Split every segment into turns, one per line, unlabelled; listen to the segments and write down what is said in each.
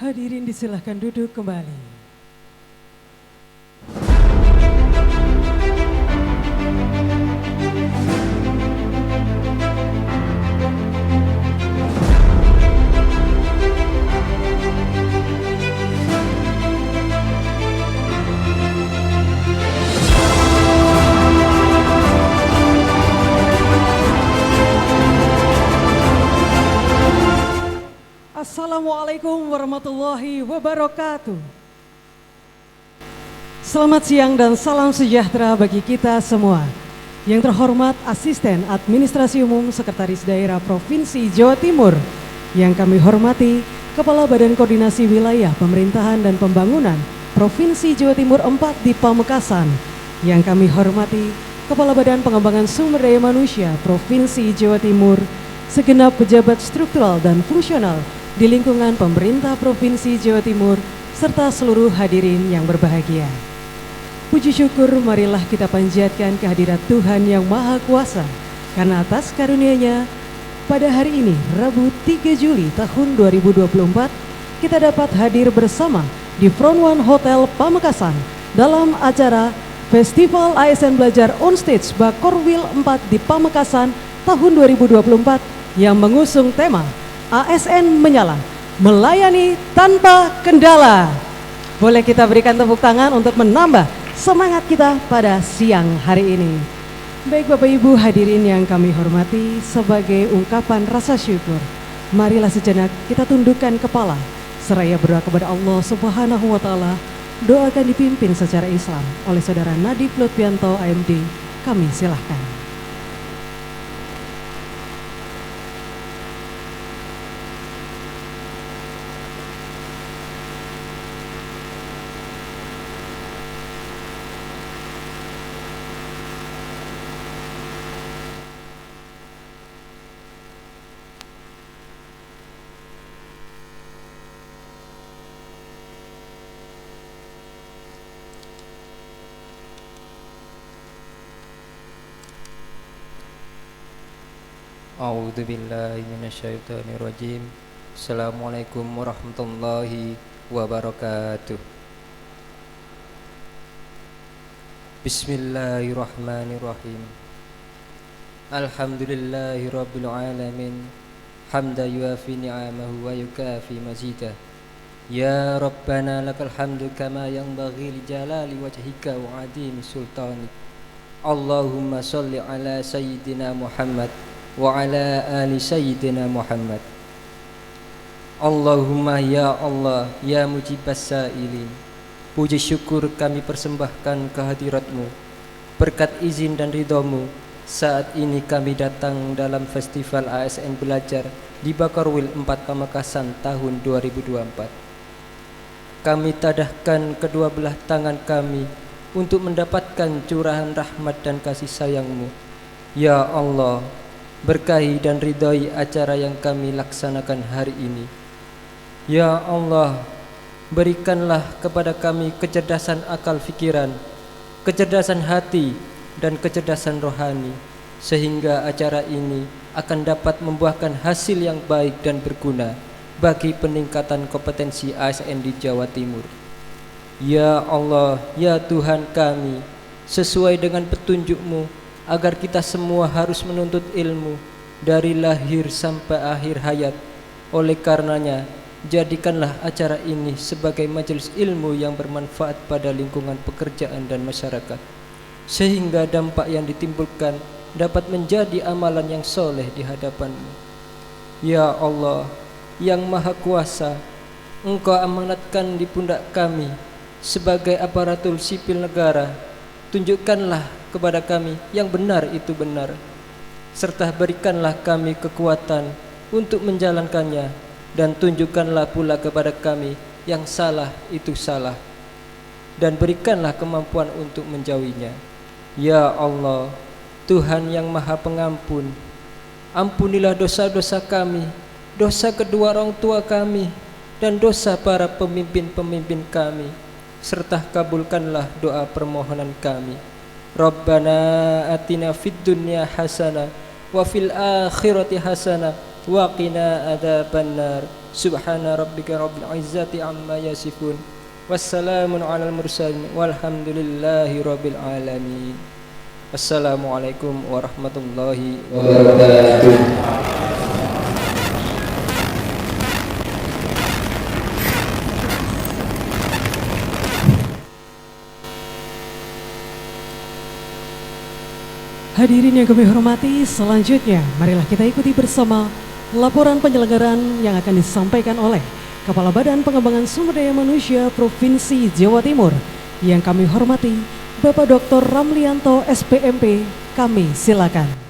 Hadirin disilahkan duduk kembali. Assalamualaikum warahmatullahi wabarakatuh. Selamat siang dan salam sejahtera bagi kita semua. Yang terhormat Asisten Administrasi Umum Sekretaris Daerah Provinsi Jawa Timur, yang kami hormati Kepala Badan Koordinasi Wilayah Pemerintahan dan Pembangunan Provinsi Jawa Timur 4 di Pamekasan, yang kami hormati Kepala Badan Pengembangan Sumber Daya Manusia Provinsi Jawa Timur, segenap pejabat struktural dan fungsional di lingkungan pemerintah Provinsi Jawa Timur, serta seluruh hadirin yang berbahagia. Puji syukur marilah kita panjatkan kehadirat Tuhan yang Maha Kuasa, karena atas karunia-Nya pada hari ini, Rabu 3 Juli tahun 2024, kita dapat hadir bersama di Front One Hotel Pamekasan dalam acara Festival ASN Belajar On Stage Bakorwil 4 di Pamekasan tahun 2024 yang mengusung tema ASN Menyala, melayani tanpa kendala. Boleh kita berikan tepuk tangan untuk menambah semangat kita pada siang hari ini. Baik Bapak Ibu hadirin yang kami hormati, sebagai ungkapan rasa syukur, marilah sejenak kita tundukkan kepala seraya berdoa kepada Allah Subhanahu wa Ta'ala. Doa akan dipimpin secara Islam oleh Saudara Nadif Lutfianto AMD. Kami silahkan.
A'udzu billahi minasyaitonir rajim. Assalamualaikum warahmatullahi wabarakatuh. Bismillahirrahmanirrahim. Alhamdulillahi rabbil alamin. Hamda yuafi ni'amahu wa yukafi mazidah. Ya Rabbana lakal hamdu kama yanbaghi li jalali wajhika wa 'azimi sultanik. Allahumma shalli ala sayyidina Muhammad wa ala ali sayyidina Muhammad. Allahumma ya Allah ya mujibas sa'ilin, puji syukur kami persembahkan kehadiratmu. Berkat izin dan ridhamu, saat ini kami datang dalam Festival ASN Belajar di Bakorwil 4 Pamekasan tahun 2024. Kami tadahkan kedua belah tangan kami untuk mendapatkan curahan rahmat dan kasih sayang-Mu. Ya Allah, berkahi dan ridhoi acara yang kami laksanakan hari ini. Ya Allah, berikanlah kepada kami kecerdasan akal fikiran, kecerdasan hati, dan kecerdasan rohani, sehingga acara ini akan dapat membuahkan hasil yang baik dan berguna bagi peningkatan kompetensi ASN di Jawa Timur. Ya Allah, ya Tuhan kami, sesuai dengan petunjuk-Mu, agar kita semua harus menuntut ilmu dari lahir sampai akhir hayat. Oleh karenanya, jadikanlah acara ini sebagai majelis ilmu yang bermanfaat pada lingkungan pekerjaan dan masyarakat, sehingga dampak yang ditimbulkan dapat menjadi amalan yang soleh di hadapan-Mu. Ya Allah, yang Maha Kuasa, Engkau amanatkan di pundak kami sebagai aparatur sipil negara. Tunjukkanlah kepada kami yang benar itu benar, serta berikanlah kami kekuatan untuk menjalankannya, dan tunjukkanlah pula kepada kami yang salah itu salah, dan berikanlah kemampuan untuk menjauhinya. Ya Allah, Tuhan yang Maha Pengampun, ampunilah dosa-dosa kami, dosa kedua orang tua kami, dan dosa para pemimpin-pemimpin kami, serta kabulkanlah doa permohonan kami. Rabbana atina fid dunya hasanah wa fil akhirati hasanah وقنا عذاب النار سبحان ربك رب العزة عما يصفون والسلام على المرسلين والحمد لله رب العالمين. Assalamualaikum warahmatullahi wabarakatuh.
Hadirin yang kami hormati, selanjutnya marilah kita ikuti bersama laporan penyelenggaraan yang akan disampaikan oleh Kepala Badan Pengembangan Sumber Daya Manusia Provinsi Jawa Timur yang kami hormati Bapak Dr. Ramlianto SPMP. Kami silakan.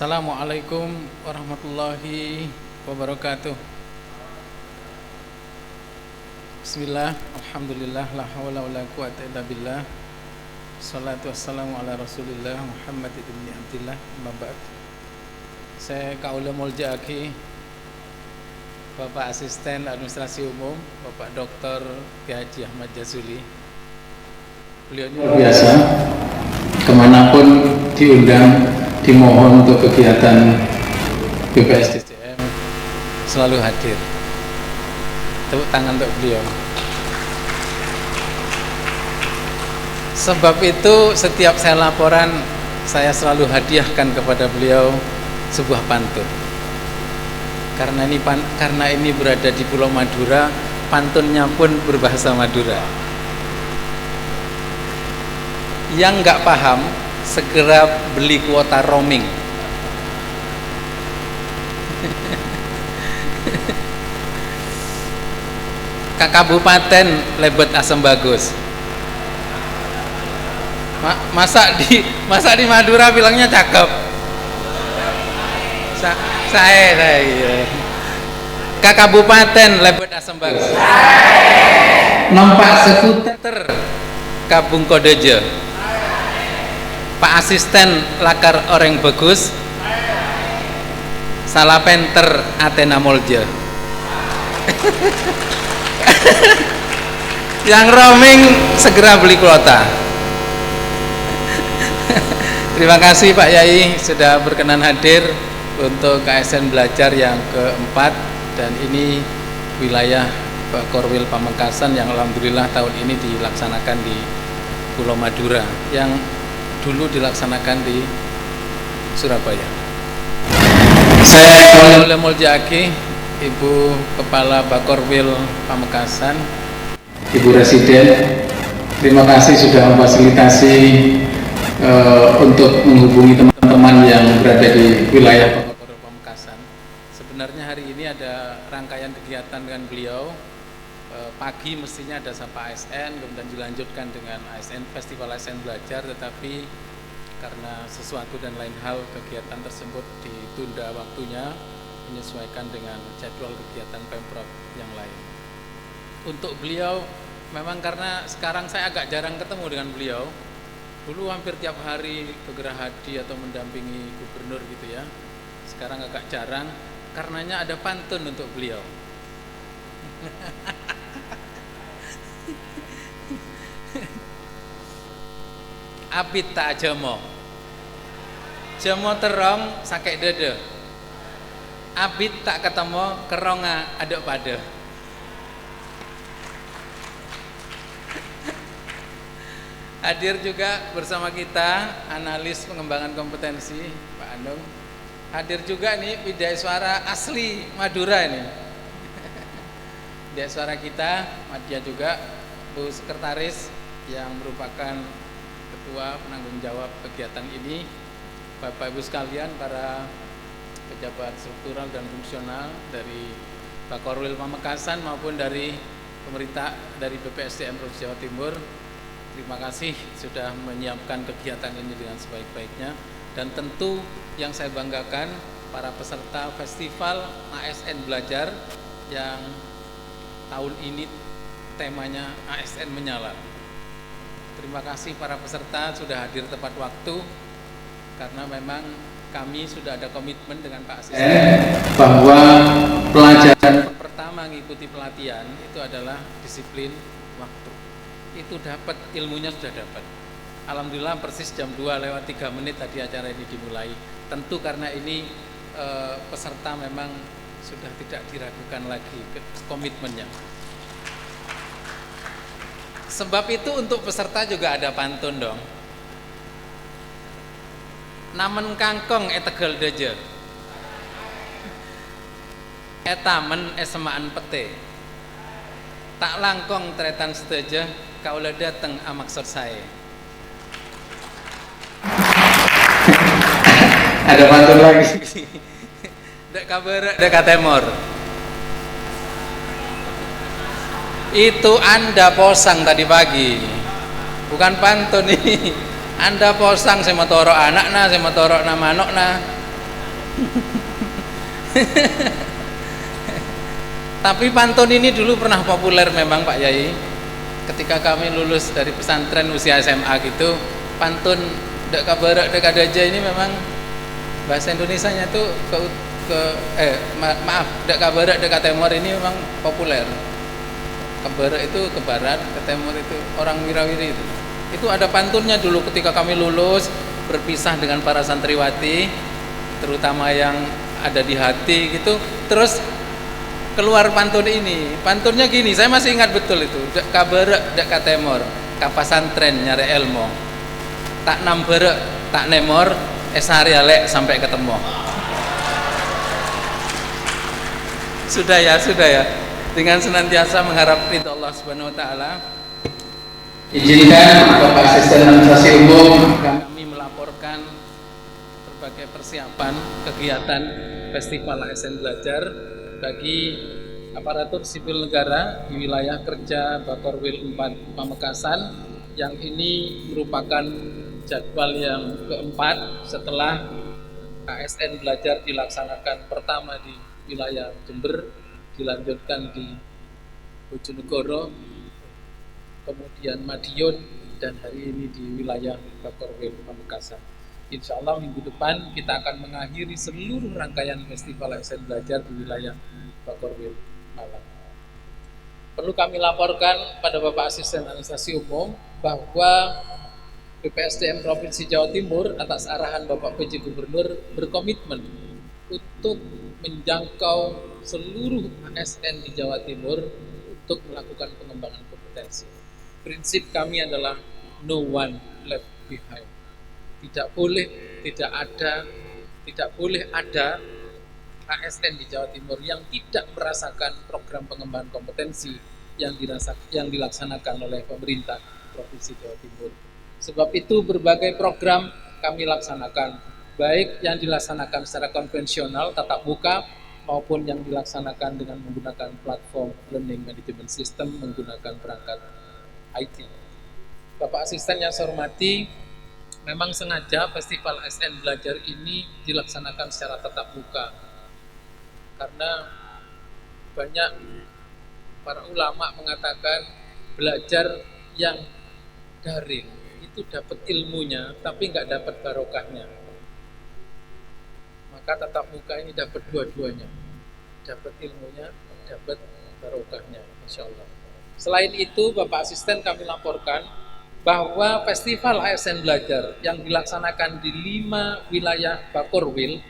Assalamualaikum warahmatullahi wabarakatuh. Bismillah, alhamdulillah, la hawla wa la quwata illa billah. Salatu wassalamu ala rasulillah Muhammad ibn Abdillah, amma ba'd. Saya kaula muljaaki Bapak Asisten Administrasi Umum Bapak Dr. Kiai Haji Ahmad Jazuli. Beliau luar biasa, kemanapun diundang, dimohon untuk kegiatan BPSDCM selalu hadir. Tepuk tangan untuk beliau. Sebab itu setiap saya laporan, saya selalu hadiahkan kepada beliau sebuah pantun. Karena ini berada di Pulau Madura, pantunnya pun berbahasa Madura. Yang nggak paham segera beli kuota roaming. Ke Kabupaten Lebet Asem Bagus. Masak di Madura bilangnya cakep. Saya ke Kabupaten Lebet Asem Bagus. Numpak skuter Kabung Kodeje. Pak Asisten Lakar Orang Bagus, salah penter Athena Molje. Yang roaming segera beli kuota. Terima kasih Pak Yai sudah berkenan hadir untuk KSN Belajar yang keempat, dan ini wilayah Korwil Pamekasan yang alhamdulillah tahun ini dilaksanakan di Pulau Madura, yang dulu dilaksanakan di Surabaya. Saya Kaula Muljaaki, Ibu Kepala Bakorwil Pamekasan, Ibu Residen, terima kasih sudah memfasilitasi untuk menghubungi teman-teman yang berada di wilayah Bakorwil Pamekasan. Sebenarnya hari ini ada rangkaian kegiatan dengan beliau. Pagi mestinya ada Sapa ASN, kemudian dilanjutkan dengan ASN Festival ASN Belajar, tetapi karena sesuatu dan lain hal kegiatan tersebut ditunda waktunya, menyesuaikan dengan jadwal kegiatan Pemprov yang lain. Untuk beliau, memang karena sekarang saya agak jarang ketemu dengan beliau. Dulu hampir tiap hari ke Gerahadi atau mendampingi gubernur gitu ya. Sekarang agak jarang, karenanya ada pantun untuk beliau. Abit tak jamo, jamo terong sakek dede. Abit tak ketemu keronga aduk pada. Hadir juga bersama kita analis pengembangan kompetensi Pak Andong. Hadir juga nih Widya Suara asli Madura ini. Widya Suara kita, Madya juga, Bu Sekretaris yang merupakan Ketua penanggung jawab kegiatan ini, Bapak Ibu sekalian, para pejabat struktural dan fungsional dari Bakorwil Pamekasan maupun dari pemerintah dari BPSDM Provinsi Jawa Timur. Terima kasih sudah menyiapkan kegiatan ini dengan sebaik-baiknya, dan tentu yang saya banggakan para peserta festival ASN Belajar yang tahun ini temanya ASN Menyala. Terima kasih para peserta sudah hadir tepat waktu, karena memang kami sudah ada komitmen dengan Pak Asisten
bahwa pelajaran
pertama mengikuti pelatihan itu adalah disiplin waktu. Itu dapat, ilmunya sudah dapat. Alhamdulillah persis jam 2:03 tadi acara ini dimulai. Tentu karena ini peserta memang sudah tidak diragukan lagi komitmennya. Sebab itu untuk peserta juga ada pantun dong. Namen kangkong Tegal deje, tamen semaan pete, tak langkong tretan seteje, kaula dateng amaksud saya.
ada pantun lagi.
Dek kabar, dek katemor. Itu Anda posang tadi pagi, bukan pantun ini. Anda posang saya motoro anakna, saya motoro nama anakna. Tapi pantun ini dulu pernah populer memang Pak Yai. Ketika kami lulus dari pesantren usia SMA gitu, pantun dek kabar dek adaja ini memang bahasa Indonesianya tuh maaf, dek kabar dek katemor ini memang populer. Kabar itu ke barat, ke timur itu orang wirawiri itu. Itu ada pantunnya dulu ketika kami lulus berpisah dengan para santriwati, terutama yang ada di hati gitu. Terus keluar pantun ini. Pantunnya gini, saya masih ingat betul itu. Dek kabar dek katemor, kapasantren nyari ilmu. Tak namber tak nemor, esari alek sampai ketemu. Sudah ya. Dengan senantiasa mengharap ridho Allah Subhanahu wa taala.
Izinkan Bapak Asisten Administrasi Umum
Kami melaporkan berbagai persiapan kegiatan Festival ASN Belajar bagi aparatur sipil negara di wilayah kerja Bakorwil 4 Pamekasan, yang ini merupakan jadwal yang keempat setelah ASN Belajar dilaksanakan pertama di wilayah Jember, dilanjutkan di Bojonegoro, kemudian Madiun, dan hari ini di wilayah Bakorwil Pamekasan. Insya Allah minggu depan kita akan mengakhiri seluruh rangkaian Festival ASN Belajar di wilayah Bakorwil Malang. Perlu kami laporkan pada Bapak Asisten Administrasi Umum bahwa BPSDM Provinsi Jawa Timur atas arahan Bapak PJ Gubernur berkomitmen untuk menjangkau seluruh ASN di Jawa Timur untuk melakukan pengembangan kompetensi. Prinsip kami adalah no one left behind. Tidak boleh ada ASN di Jawa Timur yang tidak merasakan program pengembangan kompetensi yang dilaksanakan oleh pemerintah Provinsi Jawa Timur. Sebab itu berbagai program kami laksanakan, baik yang dilaksanakan secara konvensional tatap muka maupun yang dilaksanakan dengan menggunakan platform learning management system menggunakan perangkat IT. Bapak Asisten yang saya hormati, memang sengaja Festival ASN Belajar ini dilaksanakan secara tatap muka karena banyak para ulama mengatakan belajar yang daring itu dapat ilmunya tapi nggak dapat barokahnya. Maka tatap muka ini dapat dua-duanya, dapat ilmunya, dapat barokahnya, insya Allah. Selain itu, Bapak Asisten kami laporkan bahwa Festival ASN Belajar yang dilaksanakan di 5 wilayah Bakorwil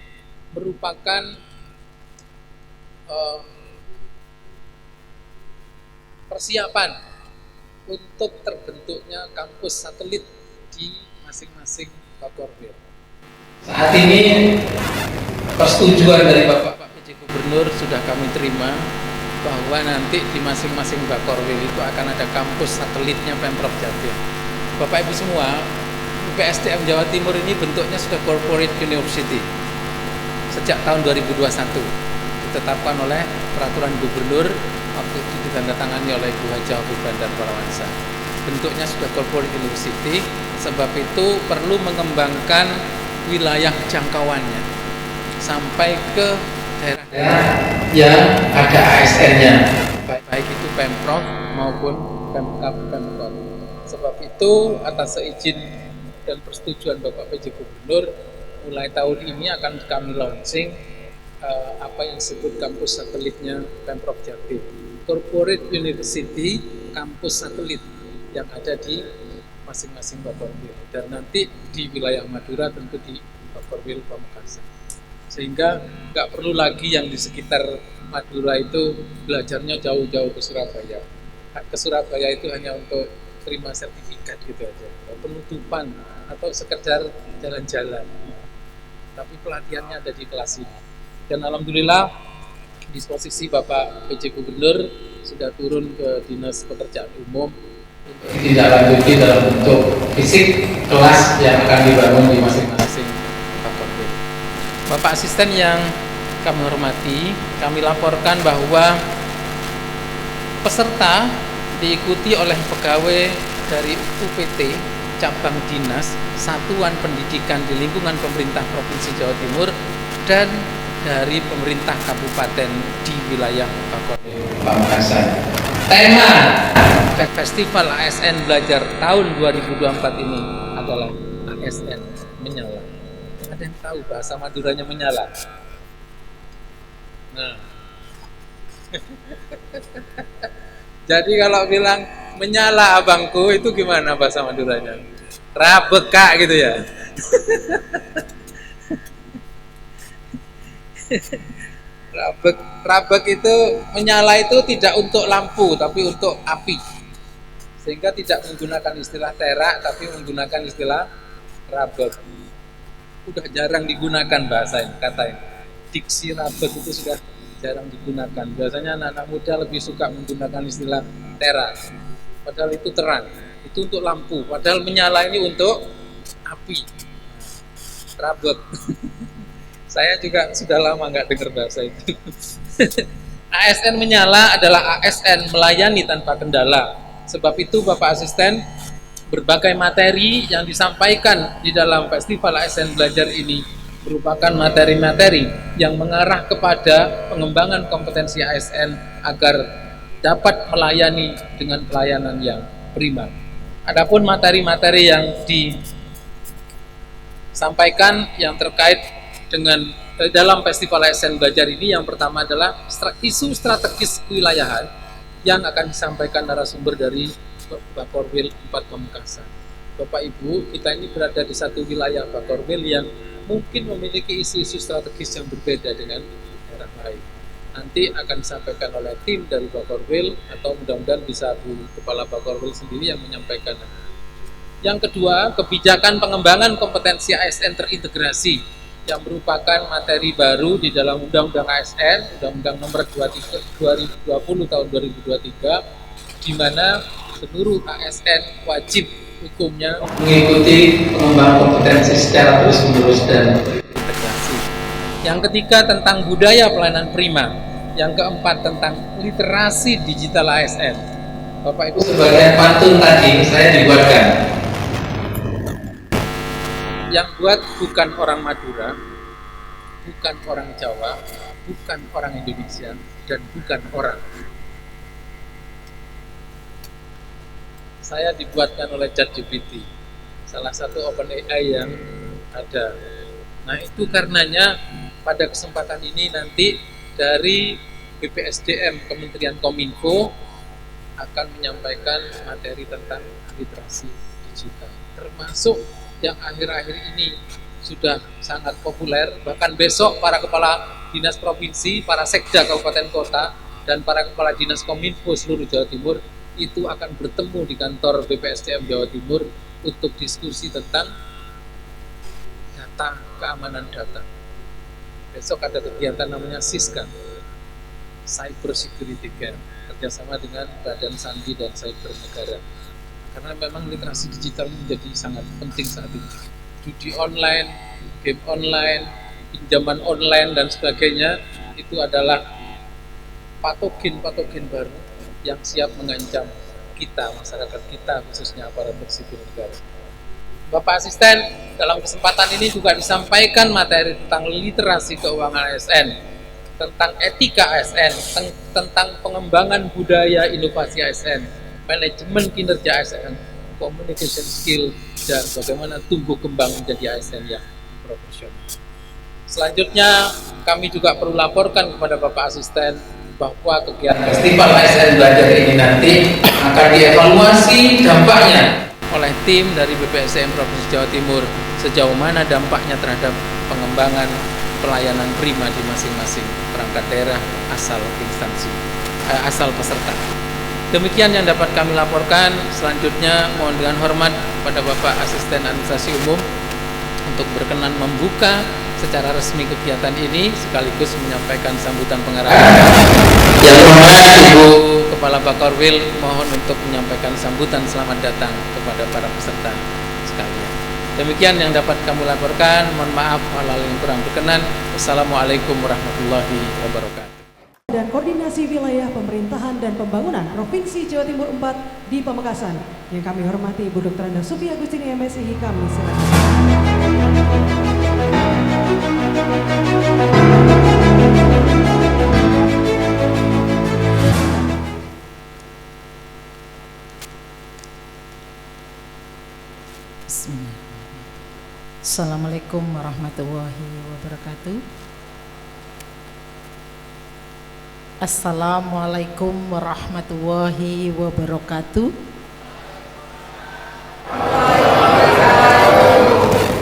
merupakan persiapan untuk terbentuknya kampus satelit di masing-masing Bakorwil. Saat ini persetujuan dari Bapak PJ Gubernur sudah kami terima bahwa nanti di masing-masing Bakorwil itu akan ada kampus satelitnya Pemprov Jatim. Bapak Ibu semua, UPSDM Jawa Timur ini bentuknya sudah corporate university sejak tahun 2021, ditetapkan oleh peraturan gubernur, waktu itu ditandatangani oleh Ibu Haji Afif Bandar Parawansa. Bentuknya sudah corporate university, sebab itu perlu mengembangkan wilayah jangkauannya sampai ke daerah
yang ada ASN-nya.
baik itu Pemprov maupun Pemkab Pemkot. sebab itu atas seizin dan persetujuan Bapak PJ Gubernur, mulai tahun ini akan kami launching apa yang disebut kampus satelitnya Pemprov Jatim, Corporate University Kampus Satelit yang ada di masing-masing Bakorwil, dan nanti di wilayah Madura tentu di Bakorwil Pamekasan, sehingga nggak perlu lagi yang di sekitar Madura itu belajarnya jauh-jauh ke Surabaya. Ke Surabaya itu hanya untuk terima sertifikat gitu aja, penutupan atau sekedar jalan-jalan, tapi pelatihannya ada di kelas ini. Dan alhamdulillah disposisi Bapak PJ Gubernur sudah turun ke Dinas Pekerjaan Umum untuk
ditindaklanjuti dalam bentuk fisik kelas yang akan dibangun di masing-masing.
Bapak Asisten yang kami hormati, kami laporkan bahwa peserta diikuti oleh pegawai dari UPT cabang dinas satuan pendidikan di lingkungan pemerintah Provinsi Jawa Timur dan dari pemerintah kabupaten di wilayah Bakorwil
Pamekasan. Tema
Festival ASN Belajar tahun 2024 ini adalah ASN Menyala. Ada yang tahu bahasa Maduranya menyala? Nah. Jadi kalau bilang menyala abangku itu gimana bahasa Maduranya? Rabeka gitu ya. Rabek itu menyala itu tidak untuk lampu tapi untuk api, sehingga tidak menggunakan istilah terak tapi menggunakan istilah rabek. Udah jarang digunakan bahasa ini, kata ini. Diksi rabek itu sudah jarang digunakan. Biasanya anak-anak muda lebih suka menggunakan istilah terak, padahal itu terang, itu untuk lampu, padahal menyala ini untuk api. Rabek. Saya juga sudah lama nggak dengar bahasa itu. ASN Menyala adalah ASN melayani tanpa kendala. Sebab itu Bapak Asisten, berbagai materi yang disampaikan di dalam Festival ASN Belajar ini merupakan materi-materi yang mengarah kepada pengembangan kompetensi ASN agar dapat melayani dengan pelayanan yang prima. Adapun materi-materi yang disampaikan yang terkait dengan dalam Festival ASN Belajar ini, yang pertama adalah isu strategis kewilayahan yang akan disampaikan narasumber dari Bakorwil 4 Pamekasan. Bapak Ibu, kita ini berada di satu wilayah Bakorwil yang mungkin memiliki isu-isu strategis yang berbeda dengan daerah lain. Nanti akan disampaikan oleh tim dari Bakorwil atau mudah-mudahan bisa Bu Kepala Bakorwil sendiri yang menyampaikan. Yang kedua, kebijakan pengembangan kompetensi ASN terintegrasi yang merupakan materi baru di dalam Undang-Undang ASN, Undang-Undang Nomor 2020 tahun 2023, di mana seluruh ASN wajib hukumnya
mengikuti pengembangan kompetensi secara terus-menerus dan
integrasi. Yang ketiga tentang budaya pelayanan prima. Yang keempat tentang literasi digital ASN. Bapak Ibu,
sebagai pantun tadi saya dibuatkan.
Yang buat bukan orang Madura, bukan orang Jawa, bukan orang Indonesia, dan bukan orang. Saya dibuatkan oleh ChatGPT, salah satu OpenAI yang ada. Nah itu karenanya pada kesempatan ini nanti dari BPSDM Kementerian Kominfo akan menyampaikan materi tentang literasi digital, termasuk yang akhir-akhir ini sudah sangat populer. Bahkan besok para kepala dinas provinsi, para sekda kabupaten kota, dan para kepala dinas Kominfo seluruh Jawa Timur itu akan bertemu di kantor BPSDM Jawa Timur untuk diskusi tentang data, keamanan data. Besok ada kegiatan namanya SISCAN, Cyber Security Camp, kerjasama dengan Badan Sandi dan Cyber Negara. Karena memang literasi digital menjadi sangat penting saat ini. Judi online, game online, pinjaman online, dan sebagainya itu adalah patogen-patogen baru yang siap mengancam kita, masyarakat kita, khususnya aparatur sipil negara. Bapak Asisten, dalam kesempatan ini juga disampaikan materi tentang literasi keuangan ASN, tentang etika ASN, tentang pengembangan budaya inovasi ASN, manajemen kinerja ASN, communication skill, dan bagaimana tumbuh kembang menjadi ASN yang profesional. Selanjutnya kami juga perlu laporkan kepada Bapak Asisten bahwa kegiatan
Festival ASN Belajar ini nanti akan dievaluasi dampaknya
oleh tim dari BPSDM Provinsi Jawa Timur sejauh mana dampaknya terhadap pengembangan pelayanan prima di masing-masing perangkat daerah asal peserta. Demikian yang dapat kami laporkan. Selanjutnya mohon dengan hormat pada Bapak Asisten Administrasi Umum untuk berkenan membuka secara resmi kegiatan ini sekaligus menyampaikan sambutan pengarahan.
yang hormat Ibu
Kepala Bakorwil mohon untuk menyampaikan sambutan selamat datang kepada para peserta sekalian. Demikian yang dapat kami laporkan. Mohon maaf hal-hal yang kurang berkenan. Wassalamualaikum warahmatullahi wabarakatuh.
Dan Koordinasi Wilayah Pemerintahan dan Pembangunan Provinsi Jawa Timur 4 di Pamekasan yang kami hormati Ibu Dr. Anda Sufi Agustini MSI, kami silakan.
Assalamualaikum warahmatullahi wabarakatuh. Assalamualaikum warahmatullahi wabarakatuh.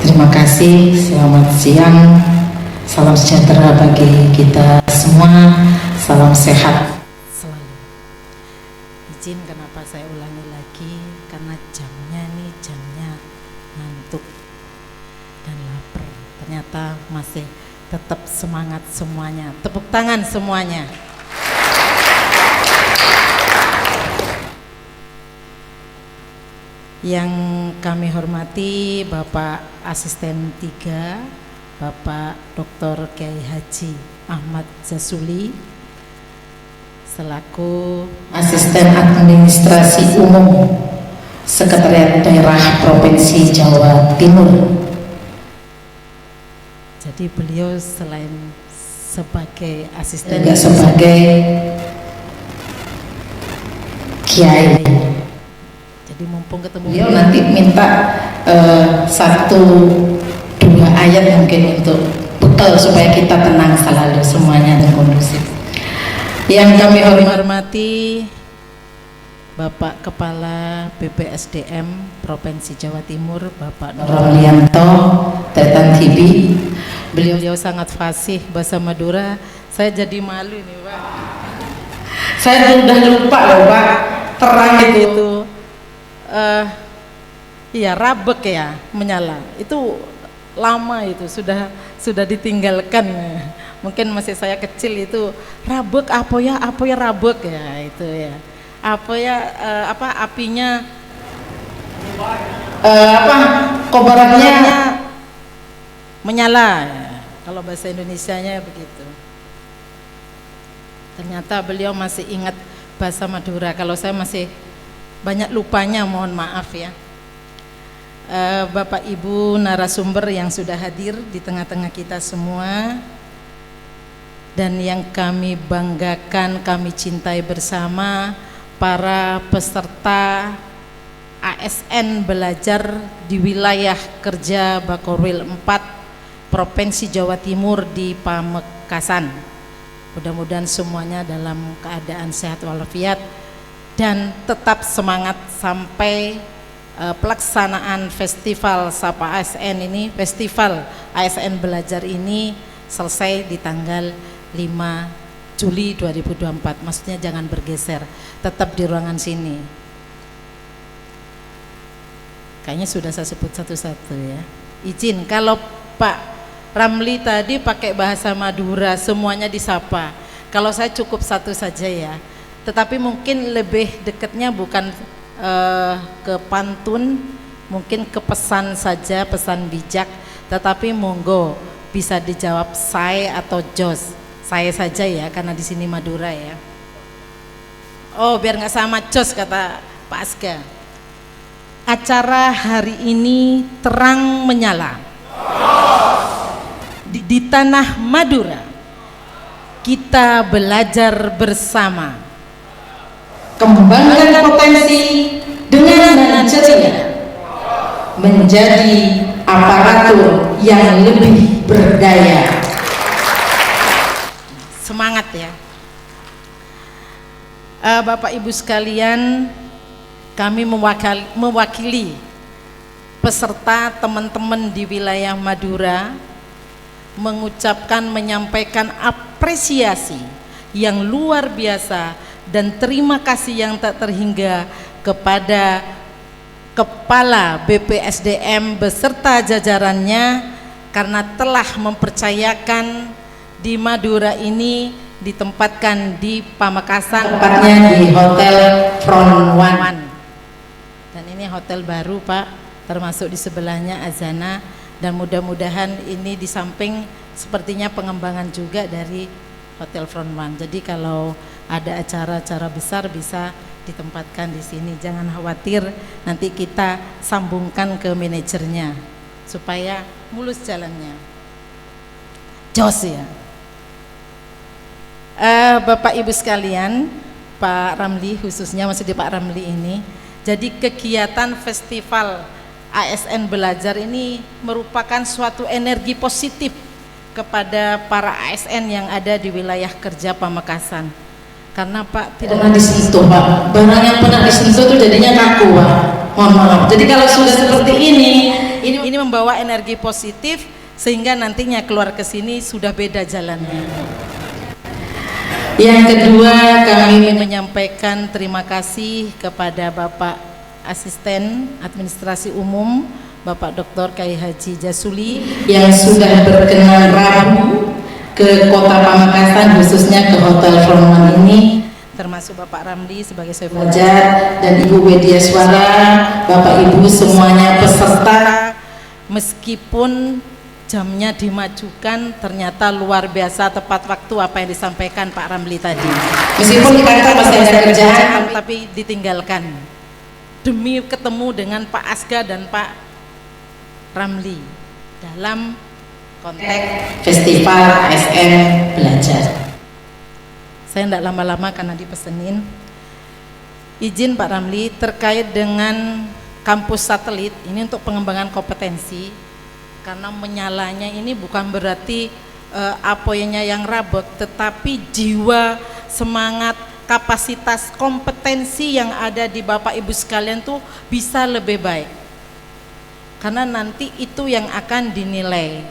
Terima kasih, selamat siang, salam sejahtera bagi kita semua, salam sehat selalu. Izin kenapa saya ulangi lagi, karena jamnya nih jamnya ngantuk dan lapar. Ternyata masih tetap semangat semuanya. Tepuk tangan semuanya. Yang kami hormati Bapak Asisten 3, Bapak Dr. Kiai Haji Ahmad Zasuli selaku Asisten Administrasi Umum Sekretariat Daerah Provinsi Jawa Timur. Jadi beliau selain sebagai asisten juga sebagai kiai. Jadi mumpung ketemu beliau nanti minta 1-2 ayat mungkin untuk bekal supaya kita tenang selalu semuanya dan kondusif. Yang kami hormati Bapak Kepala BPSDM Provinsi Jawa Timur, Bapak Nurlianto Tretan Tibi. Beliau sangat fasih bahasa Madura. Saya jadi malu nih Pak. Saya udah lupa loh Pak. Terang itu. Iya rabek ya, menyala. Itu lama itu sudah ditinggalkan. Mungkin masih saya kecil itu rabek apa ya rabek ya itu ya. Apinya kobarannya menyala ya. Kalau bahasa Indonesianya begitu. Ternyata beliau masih ingat bahasa Madura. Kalau saya masih banyak lupanya, mohon maaf ya. Bapak Ibu narasumber yang sudah hadir di tengah-tengah kita semua dan yang kami banggakan, kami cintai bersama, para peserta ASN belajar di wilayah kerja Bakorwil 4 Provinsi Jawa Timur di Pamekasan. Mudah-mudahan semuanya dalam keadaan sehat walafiat dan tetap semangat sampai pelaksanaan festival Sapa ASN ini, festival ASN belajar ini selesai di tanggal 5 Juli 2024. Maksudnya jangan bergeser, tetap di ruangan sini. Kayaknya sudah saya sebut satu-satu ya. Izin kalau Pak Ramli tadi pakai bahasa Madura, semuanya disapa. Kalau saya cukup satu saja ya. Tetapi mungkin lebih dekatnya bukan ke pantun, mungkin ke pesan saja, pesan bijak. Tetapi monggo bisa dijawab saya atau Jos. Saya saja ya, karena di sini Madura ya. Oh, biar nggak sama Jos kata Pak Asga. Acara hari ini terang menyala. Di tanah Madura kita belajar bersama, kembangkan potensi dengan dana ceria menjadi aparatur yang lebih berdaya. Semangat ya. Bapak Ibu sekalian, kami mewakili peserta teman-teman di wilayah Madura menyampaikan apresiasi yang luar biasa dan terima kasih yang tak terhingga kepada Kepala BPSDM beserta jajarannya karena telah mempercayakan di Madura ini ditempatkan di Pamekasan, tepatnya di Hotel Front One. Dan ini hotel baru Pak, termasuk di sebelahnya Azana, dan mudah-mudahan ini di samping sepertinya pengembangan juga dari Hotel Front One. Jadi kalau ada acara-acara besar bisa ditempatkan di sini. Jangan khawatir, nanti kita sambungkan ke manajernya supaya mulus jalannya. Jos ya. Bapak Ibu sekalian, Pak Ramli khususnya, maksudnya Pak Ramli ini, jadi kegiatan festival ASN Belajar ini merupakan suatu energi positif kepada para ASN yang ada di wilayah kerja Pamekasan. Karena Pak tidak pernah disentuh Pak, barang yang pernah disentuh itu jadinya kaku Pak, mohon maaf. Jadi kalau sudah seperti ini membawa energi positif sehingga nantinya keluar ke sini sudah beda jalannya. Yang kedua, kami menyampaikan terima kasih kepada Bapak Asisten Administrasi Umum Bapak Dr. Kiai Haji Jasuli yang sudah berkenan rabu ke Kota Pamekasan, khususnya ke Hotel Front One ini, termasuk Bapak Ramli sebagai Soefajar dan Ibu Wedia Suara, Bapak Ibu semuanya peserta. Meskipun jamnya dimajukan, ternyata luar biasa tepat waktu apa yang disampaikan Pak Ramli tadi. Meskipun di kantor masih ada kerjaan, tapi ditinggalkan demi ketemu dengan Pak Asga dan Pak Ramli dalam konteks festival ASN Belajar. Saya tidak lama-lama karena dipesenin. Izin Pak Ramli terkait dengan kampus satelit ini untuk pengembangan kompetensi, karena menyalanya ini bukan berarti apoynya yang rabot, tetapi jiwa, semangat, kapasitas, kompetensi yang ada di Bapak Ibu sekalian tuh bisa lebih baik, karena nanti itu yang akan dinilai.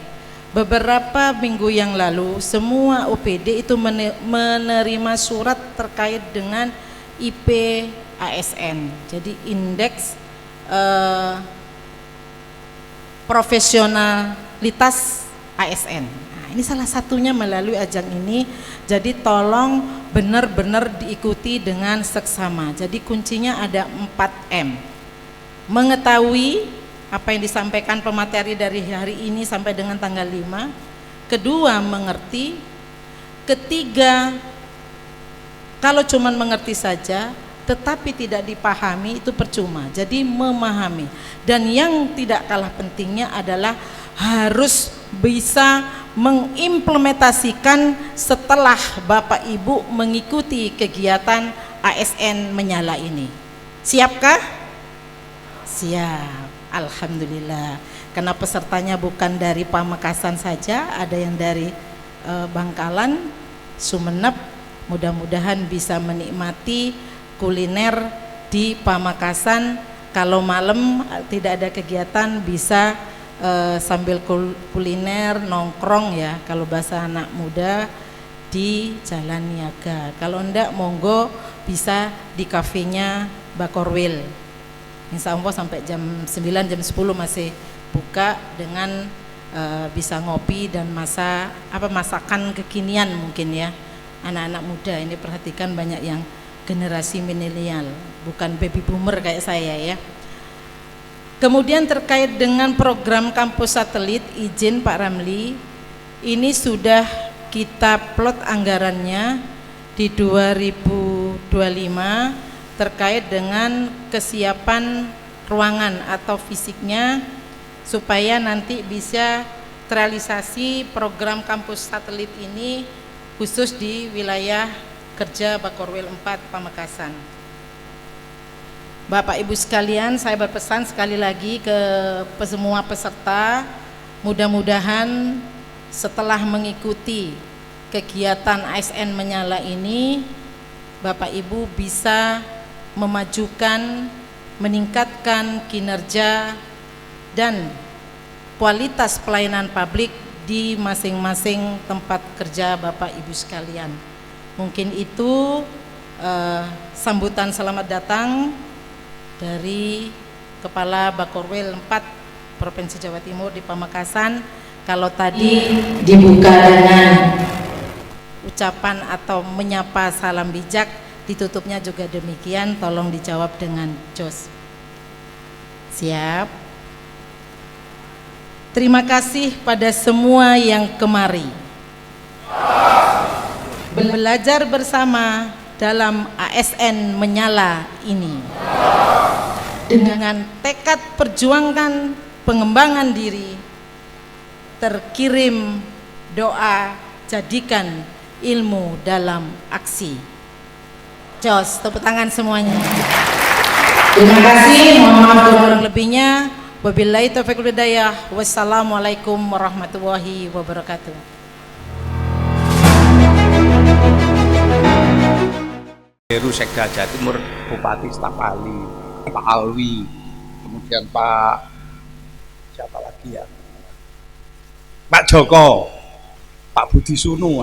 Beberapa minggu yang lalu semua OPD itu menerima surat terkait dengan IP ASN, jadi indeks profesionalitas ASN. Nah, ini salah satunya melalui ajang ini. Jadi tolong benar-benar diikuti dengan seksama. Jadi kuncinya ada 4M. Mengetahui apa yang disampaikan pemateri dari hari ini sampai dengan tanggal 5. Kedua, mengerti. Ketiga, kalau cuman mengerti saja tetapi tidak dipahami itu percuma. Jadi memahami. Dan yang tidak kalah pentingnya adalah harus bisa mengimplementasikan setelah Bapak Ibu mengikuti kegiatan ASN Menyala ini. Siapkah? Siap. Alhamdulillah. Karena pesertanya bukan dari Pamekasan saja, ada yang dari Bangkalan, Sumeneb. Mudah-mudahan bisa menikmati kuliner di Pamekasan. Kalau malam tidak ada kegiatan bisa sambil kuliner nongkrong ya, kalau bahasa anak muda di Jalan Niaga. Kalau enggak monggo bisa di kafenya Bakorwil. Insya Allah sampai jam 9 jam 10 masih buka dengan bisa ngopi dan masakan kekinian mungkin ya. Anak-anak muda ini perhatikan banyak yang generasi milenial, bukan baby boomer kayak saya ya. Kemudian terkait dengan program kampus satelit, izin Pak Ramli, ini sudah kita plot anggarannya di 2025 terkait dengan kesiapan ruangan atau fisiknya supaya nanti bisa terrealisasi program kampus satelit ini khusus di wilayah kerja Bakorwil 4 Pamekasan. Bapak Ibu sekalian, saya berpesan sekali lagi ke semua peserta, mudah-mudahan setelah mengikuti kegiatan ASN Menyala ini, Bapak Ibu bisa memajukan, meningkatkan kinerja dan kualitas pelayanan publik di masing-masing tempat kerja Bapak Ibu sekalian. Mungkin itu sambutan selamat datang dari Kepala Bakorwil 4 Provinsi Jawa Timur di Pamekasan. Kalau tadi dibuka dengan ucapan atau menyapa salam bijak, ditutupnya juga demikian, tolong dijawab dengan jos. Siap. Terima kasih pada semua yang kemari belajar bersama dalam ASN Menyala ini dengan tekad perjuangan pengembangan diri, terkirim doa jadikan ilmu dalam aksi. Jos, tepuk tangan semuanya. Terima kasih, mohon maaf kurang lebihnya. Wabillahi taufiq wal hidayah. Wassalamualaikum warahmatullahi wabarakatuh.
Heru Sekda Jawa Timur, Bupati Stafali, Pak Alwi, kemudian Pak siapa lagi ya, Pak Joko, Pak Budi Sunu.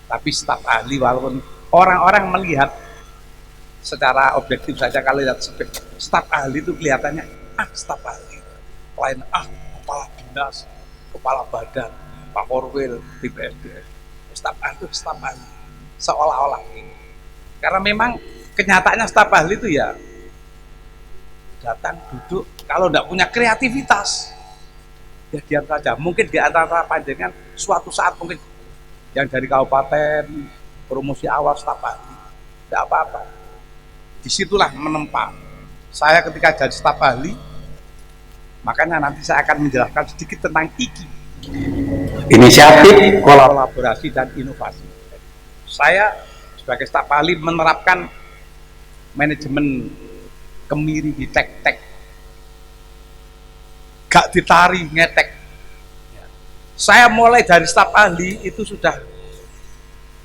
Tapi staf ahli, walaupun orang-orang melihat secara objektif saja, kalau lihat staf ahli itu kelihatannya staf ahli, lain kepala dinas, kepala badan, Pak Korwil, DPRD. Staf ahli itu staf ahli, seolah-olah ini. Karena memang kenyataannya staf ahli itu ya datang, duduk, kalau tidak punya kreativitas ya diam saja. Mungkin di antara panjenengan suatu saat mungkin yang dari kabupaten promosi awal staf ahli, tidak apa-apa. Disitulah menempa. Saya ketika jadi staf ahli, makanya nanti saya akan menjelaskan sedikit tentang IKI, inisiatif, kolaborasi, dan inovasi. Saya sebagai staf ahli menerapkan manajemen kemiri di tek-tek, gak ditari ngetek. Saya mulai dari staf ahli itu sudah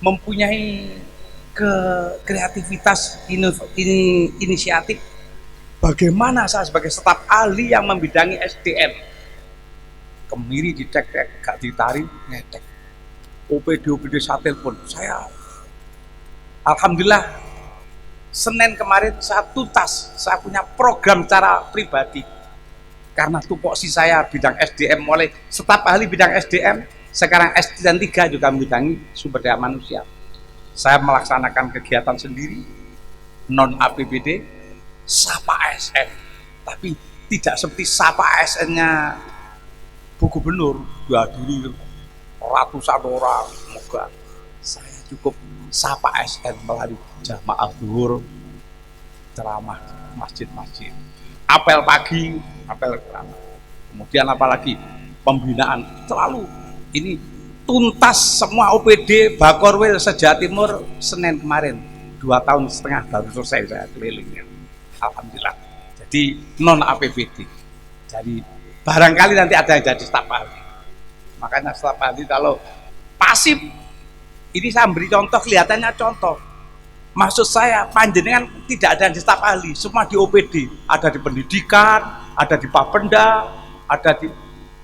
mempunyai kreativitas, inisiatif. Bagaimana saya sebagai staf ahli yang membidangi SDM, kemiri di tek-tek, gak ditari ngetek, OPD satel pun saya alhamdulillah Senin kemarin saya tuntas, saya punya program secara pribadi. Karena tupoksi saya bidang SDM, mulai staf ahli bidang SDM, sekarang S3 juga membidangi sumber daya manusia. Saya melaksanakan kegiatan sendiri, non APBD, Sapa ASN. Tapi tidak seperti Sapa ASN-nya Bu Gubernur, dihadiri ratusan orang. Semoga saya cukup Sapa ASN melalui jamaah zuhur, ceramah masjid-masjid, apel pagi, apel ceramah. Kemudian apalagi pembinaan, selalu ini tuntas semua OPD Bakorwil se-Jawa Timur. Senin kemarin 2,5 tahun baru selesai saya kelilingnya, alhamdulillah. Jadi non APBD. Jadi barangkali nanti ada yang jadi staf ahli. Makanya staf ahli kalau pasif, ini saya beri contoh, kelihatannya contoh. Maksud saya, panjenengan tidak ada di staf ahli, semua di OPD, ada di pendidikan, ada di Bapenda, ada di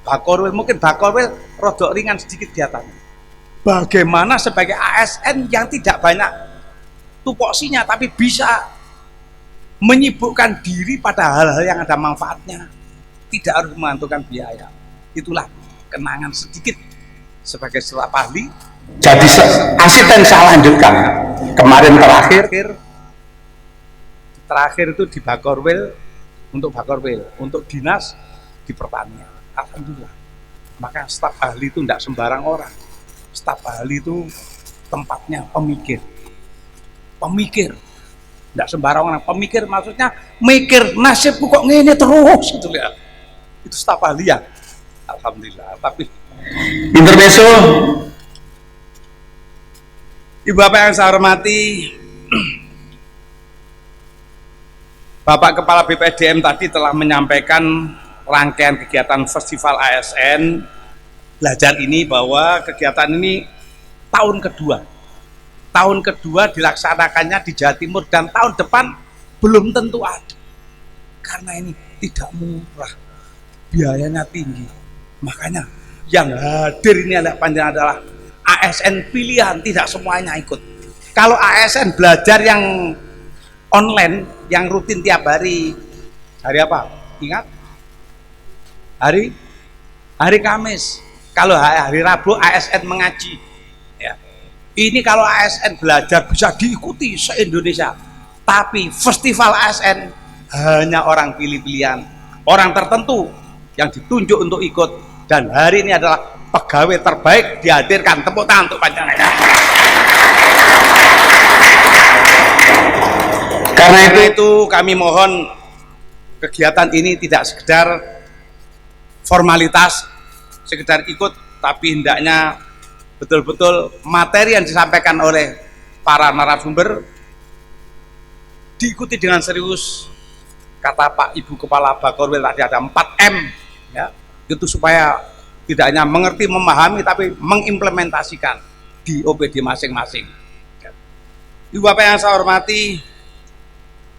Bakorwil. Mungkin Bakorwil rodok ringan sedikit kegiatannya. Bagaimana sebagai ASN yang tidak banyak tupoksinya, tapi bisa menyibukkan diri pada hal-hal yang ada manfaatnya, tidak harus mengantukkan biaya. Itulah kenangan sedikit sebagai staf ahli.
Jadi asisten saya lanjutkan kemarin
terakhir itu di Bakorwil, untuk dinas di pertanian. Alhamdulillah. Maka staf ahli itu tidak sembarang orang. Staf ahli itu tempatnya pemikir, tidak sembarang orang. Pemikir maksudnya mikir nasibku kok ngene terus gitu ya. Itu staf ahli ya. Alhamdulillah. Tapi
intermezzo.
Ibu Bapak yang saya hormati, Bapak Kepala BPSDM tadi telah menyampaikan rangkaian kegiatan Festival ASN Belajar ini, bahwa kegiatan ini tahun kedua dilaksanakannya di Jawa Timur, dan tahun depan belum tentu ada karena ini tidak murah, biayanya tinggi. Makanya yang hadir ini adalah ASN pilihan, tidak semuanya ikut. Kalau ASN belajar yang online, yang rutin tiap hari apa? Ingat? Hari Kamis. Kalau hari Rabu ASN mengaji. Ya. Ini kalau ASN belajar bisa diikuti se-Indonesia. Tapi festival ASN hanya orang pilih-pilihan, orang tertentu yang ditunjuk untuk ikut, dan hari ini adalah pegawai terbaik dihadirkan. Tepuk tangan untuk panjenengan. Karena itu kami mohon kegiatan ini tidak sekedar formalitas, sekedar ikut, tapi hendaknya betul-betul materi yang disampaikan oleh para narasumber diikuti dengan serius. Kata Pak Ibu Kepala Bakorwil tadi ada 4M, ya, itu supaya tidak hanya mengerti, memahami, tapi mengimplementasikan di OPD masing-masing. Ibu Bapak yang saya hormati,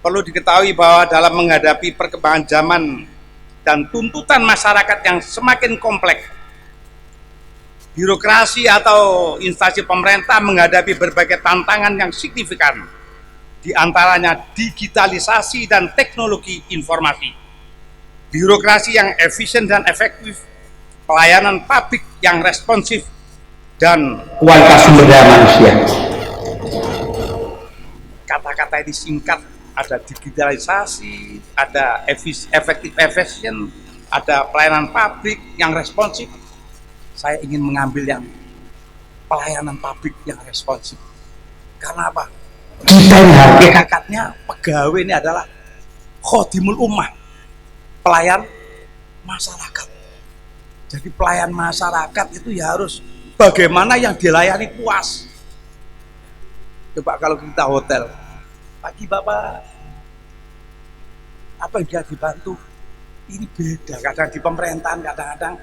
perlu diketahui bahwa dalam menghadapi perkembangan zaman dan tuntutan masyarakat yang semakin kompleks, birokrasi atau instansi pemerintah menghadapi berbagai tantangan yang signifikan, di antaranya digitalisasi dan teknologi informasi, birokrasi yang efisien dan efektif, pelayanan publik yang responsif, dan
kualitas sumber daya manusia.
Kata-kata ini singkat, ada digitalisasi, ada efektif efisien, ada pelayanan publik yang responsif. Saya ingin mengambil yang pelayanan publik yang responsif. Karena apa? Hakikatnya pegawai ini adalah khodimul ummah, pelayan masyarakat. Jadi pelayan masyarakat itu ya harus bagaimana yang dilayani puas. Coba kalau kita hotel, pagi Bapak, apa yang dia dibantu? Ini beda, kadang di pemerintahan, kadang-kadang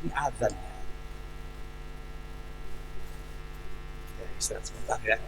ini azan. Istirahat sebentar ya.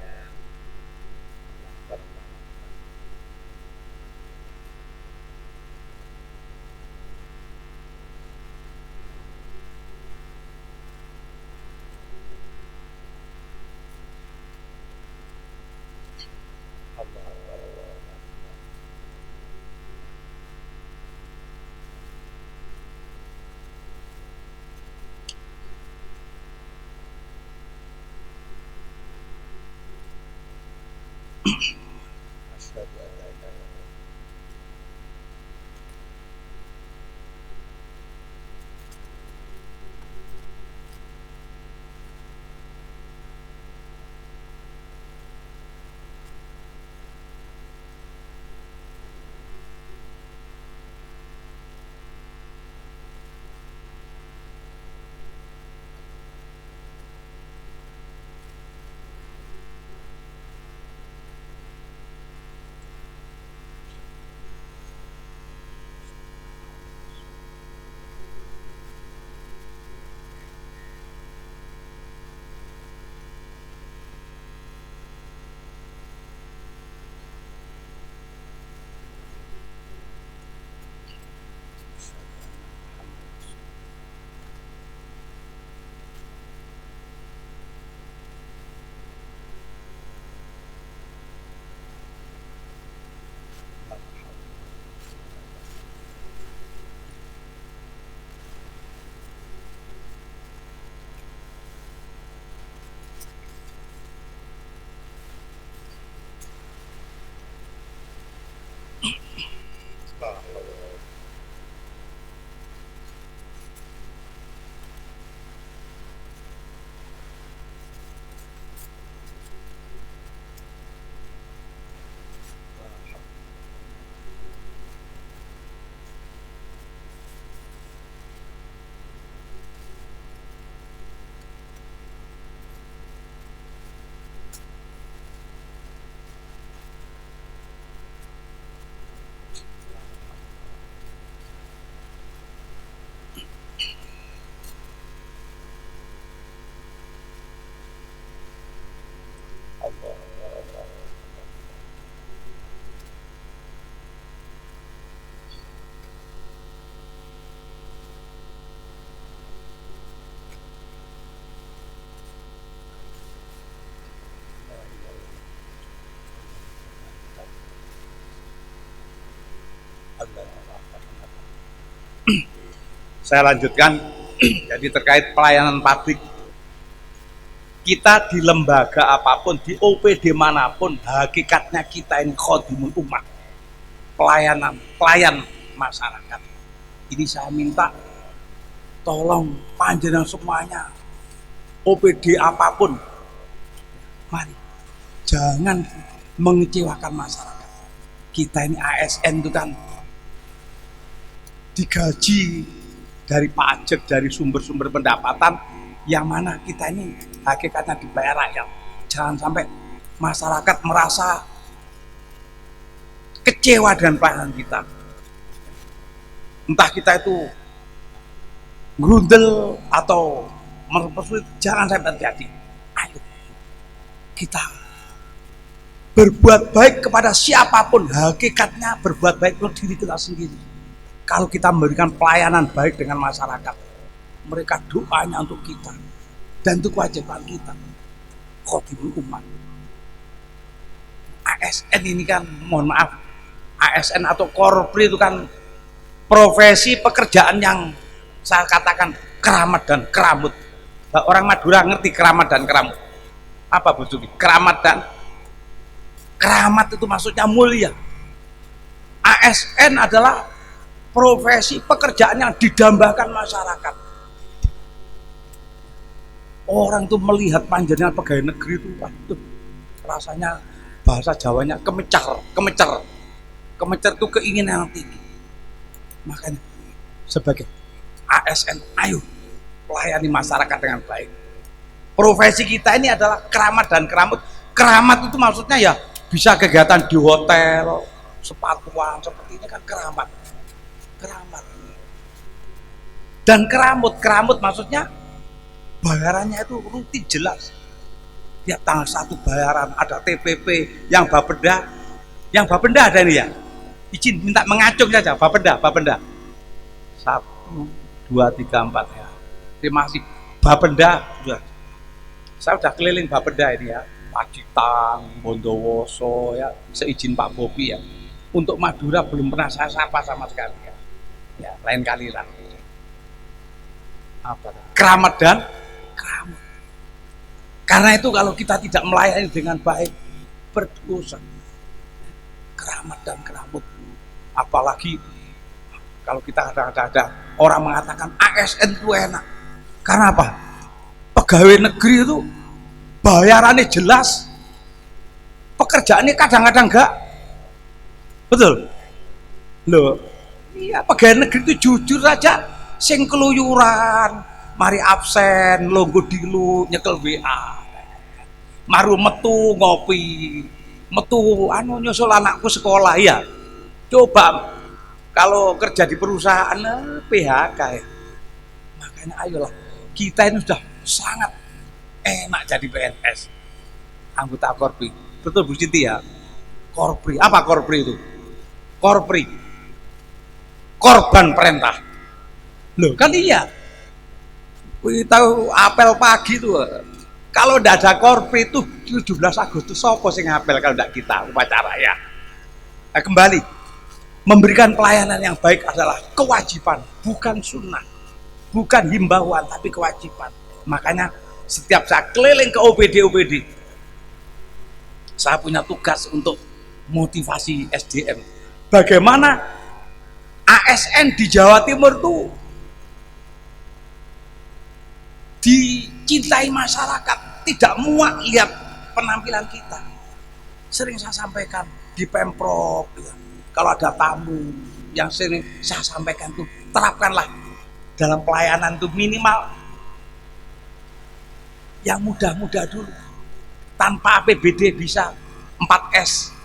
Saya lanjutkan. Jadi terkait pelayanan publik, kita di lembaga apapun, di OPD manapun, hakikatnya kita ini khadimul umat, pelayan masyarakat. Ini saya minta tolong panjenengan semuanya, OPD apapun, mari jangan mengecewakan masyarakat. Kita ini ASN itu kan digaji dari pajak, dari sumber-sumber pendapatan, yang mana kita ini hakikatnya dibayar rakyat. Jangan sampai masyarakat merasa kecewa dengan pelayanan kita. Entah kita itu grundel atau mempersulit, jangan sampai terjadi. Ayo kita berbuat baik kepada siapapun, hakikatnya berbuat baik untuk diri kita sendiri. Kalau kita memberikan pelayanan baik dengan masyarakat, mereka doanya untuk kita, dan itu kewajiban kita. Khadimul umat. ASN ini kan, mohon maaf, ASN atau korpri itu kan profesi pekerjaan yang saya katakan keramat dan keramut. Nah, orang Madura ngerti keramat dan keramut. Apa Bu Sugi? Keramat dan keramat itu maksudnya mulia. ASN adalah profesi pekerjaan yang didambakan masyarakat. Orang tuh melihat panjenengan pegawai negeri itu, waduh, rasanya bahasa Jawanya kemecar itu keinginan yang tinggi. Makanya sebagai ASN, ayo layani masyarakat dengan baik. Profesi kita ini adalah keramat dan keramut. Keramat itu maksudnya ya bisa kegiatan di hotel, sepatuan seperti ini kan keramat. Dan keramut maksudnya bayarannya itu rutin jelas. Tiap tanggal 1 bayaran, ada TPP, yang Bapeda ada ini ya. Izin minta mengacung saja, Bapeda. 1, 2, 3, 4 ya. Terima kasih. Bapeda sudah. Saya sudah keliling Bapeda ini ya. Pacitan, Bondowoso ya, seizin Pak Bobi ya. Untuk Madura belum pernah saya sapa sama sekali ya. Ya, lain kali lah. Apa? Keramat dan keramut. Karena itu kalau kita tidak melayani dengan baik, berdosa. Keramat dan keramut. Apalagi kalau kita ada orang mengatakan ASN itu enak. Karena apa? Pegawai negeri itu bayarannya jelas, pekerjaannya kadang-kadang enggak. Betul? Loh, iya, pegawai negeri itu jujur saja, sing keluyuran, mari absen, longgo dilu, nyekel WA, maru metu ngopi, metu nyusul anakku sekolah ya. Coba kalau kerja di perusahaan PHK ya. Makanya ayolah, kita ini sudah sangat enak jadi PNS, anggota Korpri. Betul Bu Siti ya? Korpri, apa Korpri itu? Korpri, korban perintah. Loh kan iya, kita apel pagi tuh, kalau tidak ada Korpri itu 17 Agustus sopo sing apel kalau tidak kita upacara ya. Nah, kembali, memberikan pelayanan yang baik adalah kewajiban, bukan sunnah, bukan himbauan, tapi kewajiban. Makanya setiap saya keliling ke OPD, saya punya tugas untuk motivasi SDM. Bagaimana ASN di Jawa Timur tuh dicintai masyarakat, tidak muak lihat penampilan kita. Sering saya sampaikan di Pemprov, kalau ada tamu yang sering saya sampaikan tuh, terapkanlah dalam pelayanan tuh minimal yang mudah-mudah dulu, tanpa APBD bisa 4S.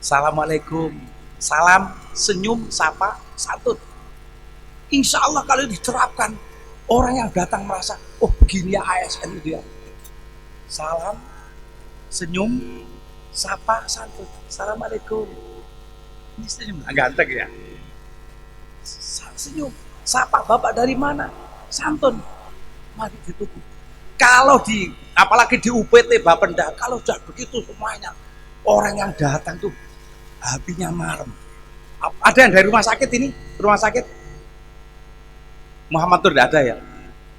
Assalamualaikum, salam, senyum, sapa, santun. Insya Allah kalau diterapkan, orang yang datang merasa, oh begini ya ASN itu ya. Salam, senyum, sapa, santun. Assalamualaikum. Ini senyum, ganteng ya. Senyum, sapa, Bapak dari mana? Santun. Mari ditunggu. Kalau apalagi di UPT Bapenda, kalau sudah begitu semuanya, orang yang datang tuh hatinya marem. Ada yang dari rumah sakit ini? Rumah sakit? Muhammad itu tidak ada ya.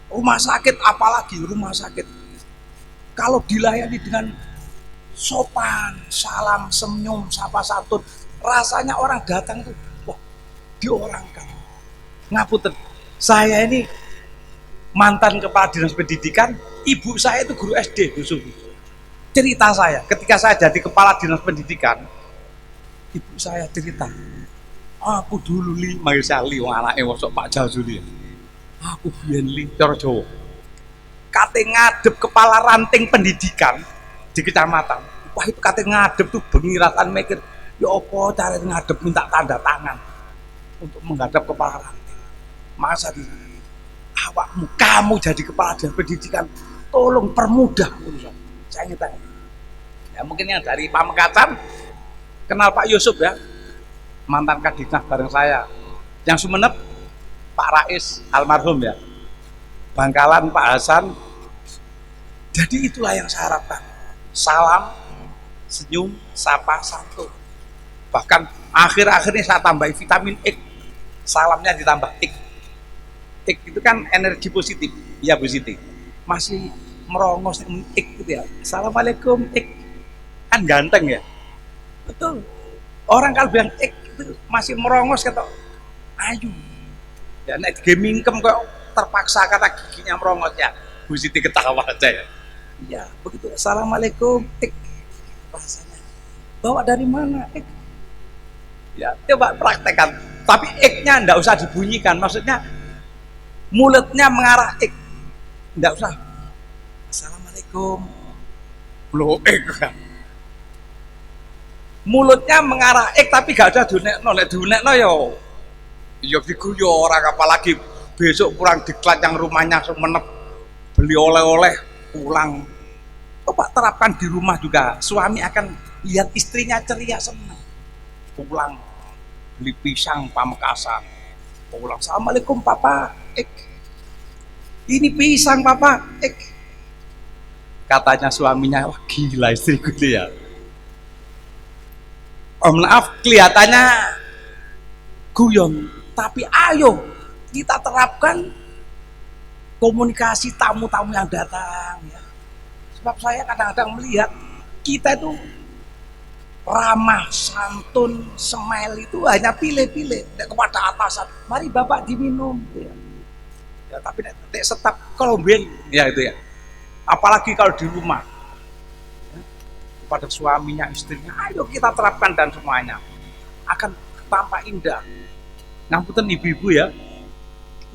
Rumah sakit, apalagi rumah sakit, kalau dilayani dengan sopan, salam, senyum, sapa santun, rasanya orang datang tuh, wah, diorangkan. Ngapunten, saya ini mantan kepala dinas pendidikan, ibu saya itu guru SD, Bu Subi. Cerita saya, ketika saya jadi kepala dinas pendidikan, ibu saya cerita, aku dulu manggil saya anaknya wasok Pak Jazuli. Aku biyen cara Jawa. Kate ngadep kepala ranting pendidikan di kecamatan. Wah, itu kate ngadep tuh bengi rasane mikir, ya apa cara ngadep minta tanda tangan untuk menghadap kepala ranting. Masa di awakmu, kamu jadi kepala dinas pendidikan, tolong permudah urusan. Saya ingin tanya. Ya mungkin yang dari Pamekasan kenal Pak Yusuf ya, mantan Kadinah bareng saya. Yang Sumenep Pak Rais almarhum ya, Bangkalan Pak Hasan. Jadi itulah yang saya harapkan, salam, senyum, sapa, santun. Bahkan akhir-akhir ini saya tambahi vitamin X, salamnya ditambah X. X itu kan energi positif, ya Bu Siti. Masih merongos X gitu ya, Assalamualaikum X, kan ganteng ya, betul. Orang kalau bilang X itu masih merongos kata ayu. Ya, nek mingkem kok terpaksa kata giginya merongos ya, Bu Siti ketawa aja ya. Iya, begitu. Assalamualaikum, bahasanya. Bawa dari mana, Ya, coba praktekkan. Tapi X-nya enggak usah dibunyikan, maksudnya mulutnya mengarah X. Enggak usah. Assalamualaikum. Loh, X. Mulutnya mengarah X tapi gak usah dunekno, lek dunekno ya ya diguyu orang, apalagi besok kurang diklat yang rumahnya Sumenep beli oleh-oleh pulang. Coba terapkan di rumah juga, suami akan lihat istrinya ceria senang. Pulang beli pisang Pamekasan, pulang Assalamualaikum Papa, ini pisang Papa, katanya suaminya, wah gila istriku itu ya. Oh maaf, kelihatannya guyon. Tapi ayo kita terapkan komunikasi tamu-tamu yang datang ya. Sebab saya kadang-kadang melihat kita itu ramah, santun, smile itu hanya pilih-pilih kepada atasan. Mari Bapak diminum ya. Ya tapi nek setap kalau ya itu ya. Apalagi kalau di rumah. Ya, kepada suaminya, istrinya, ayo kita terapkan dan semuanya akan tampak indah. Ngapunten ibu-ibu ya,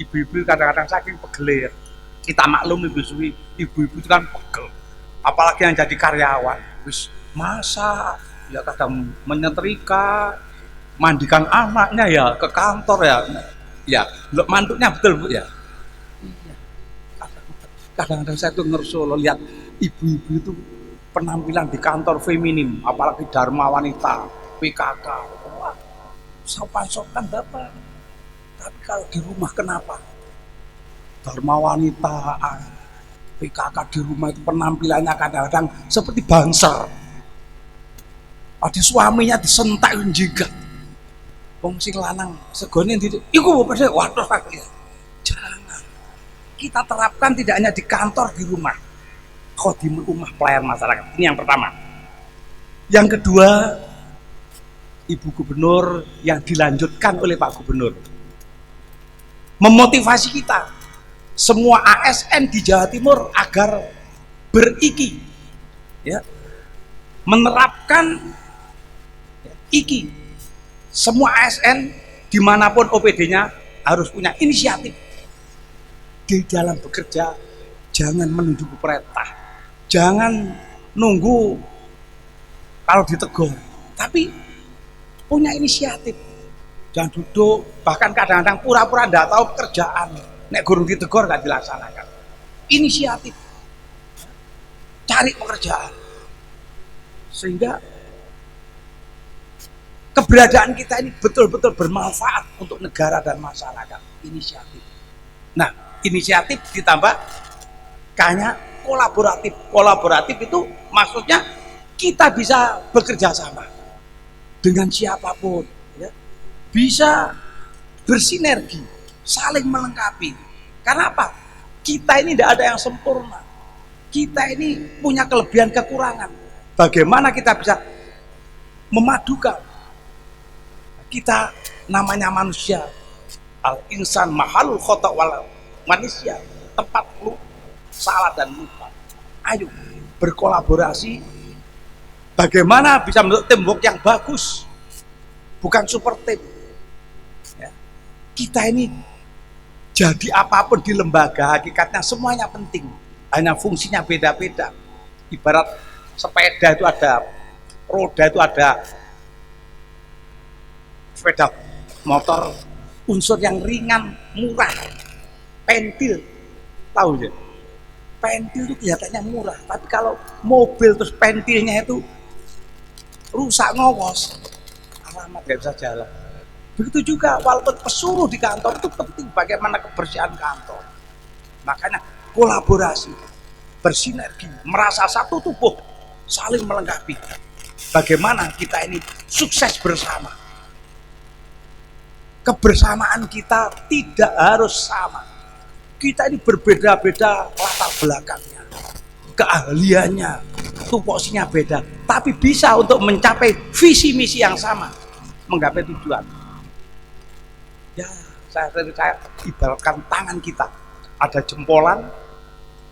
ibu-ibu kadang-kadang saking pegelir, kita maklum ibu-ibu itu kan pegel, apalagi yang jadi karyawan, wis masak, ya kadang menyetrika, mandikan anaknya ya ke kantor ya mantuknya betul Bu ya. Kadang-kadang saya tuh ngersolo lihat ibu-ibu itu penampilan di kantor feminim, apalagi Dharma Wanita, PKK, wah, sopan-sopan Bapak. Tapi kalau di rumah kenapa? Dharma Wanita, PKK di rumah itu penampilannya kadang-kadang seperti bangsa. Ada suaminya disentak juga. Wong sing lanang segone iku padha waduh kaki. Jangan. Kita terapkan tidak hanya di kantor, di rumah. Khodimul Ummah, pelayan masyarakat. Ini yang pertama. Yang kedua, Ibu Gubernur yang dilanjutkan oleh Pak Gubernur memotivasi kita semua ASN di Jawa Timur agar beriki ya, menerapkan iki. Semua ASN dimanapun OPD-nya harus punya inisiatif di dalam bekerja. Jangan menunggu perintah, jangan nunggu kalau ditegur, tapi punya inisiatif. Jangan duduk, bahkan kadang-kadang pura-pura tidak tahu pekerjaan. Nek gurung ditegur nggak dilaksanakan. Inisiatif, cari pekerjaan, sehingga keberadaan kita ini betul-betul bermanfaat untuk negara dan masyarakat. Inisiatif. Nah, inisiatif ditambah kayaknya kolaboratif. Kolaboratif itu maksudnya kita bisa bekerja sama dengan siapapun, ya. Bisa bersinergi saling melengkapi. Karena apa? Kita ini tidak ada yang sempurna. Kita ini punya kelebihan kekurangan. Bagaimana kita bisa memadukan? Kita namanya manusia. Al insan mahalul khota wal manusia, tempat lu salah dan lupa. Ayo berkolaborasi. Bagaimana bisa membentuk teamwork yang bagus, bukan super team. Ya. Kita ini jadi apapun di lembaga, hakikatnya semuanya penting. Hanya fungsinya beda-beda. Ibarat sepeda itu ada roda, itu ada sepeda motor, unsur yang ringan, murah, pentil, tahu ya? Pentil itu kelihatannya murah, tapi kalau mobil terus pentilnya itu rusak ngowos, alamat nggak bisa jalan. Begitu juga walaupun pesuruh di kantor itu penting, bagaimana kebersihan kantor. Makanya kolaborasi, bersinergi, merasa satu tubuh, saling melengkapi. Bagaimana kita ini sukses bersama. Kebersamaan kita tidak harus sama. Kita ini berbeda-beda latar belakangnya, keahliannya, tupoksinya beda, tapi bisa untuk mencapai visi misi yang sama, menggapai tujuan. Ya, saya ibaratkan tangan kita, ada jempolan,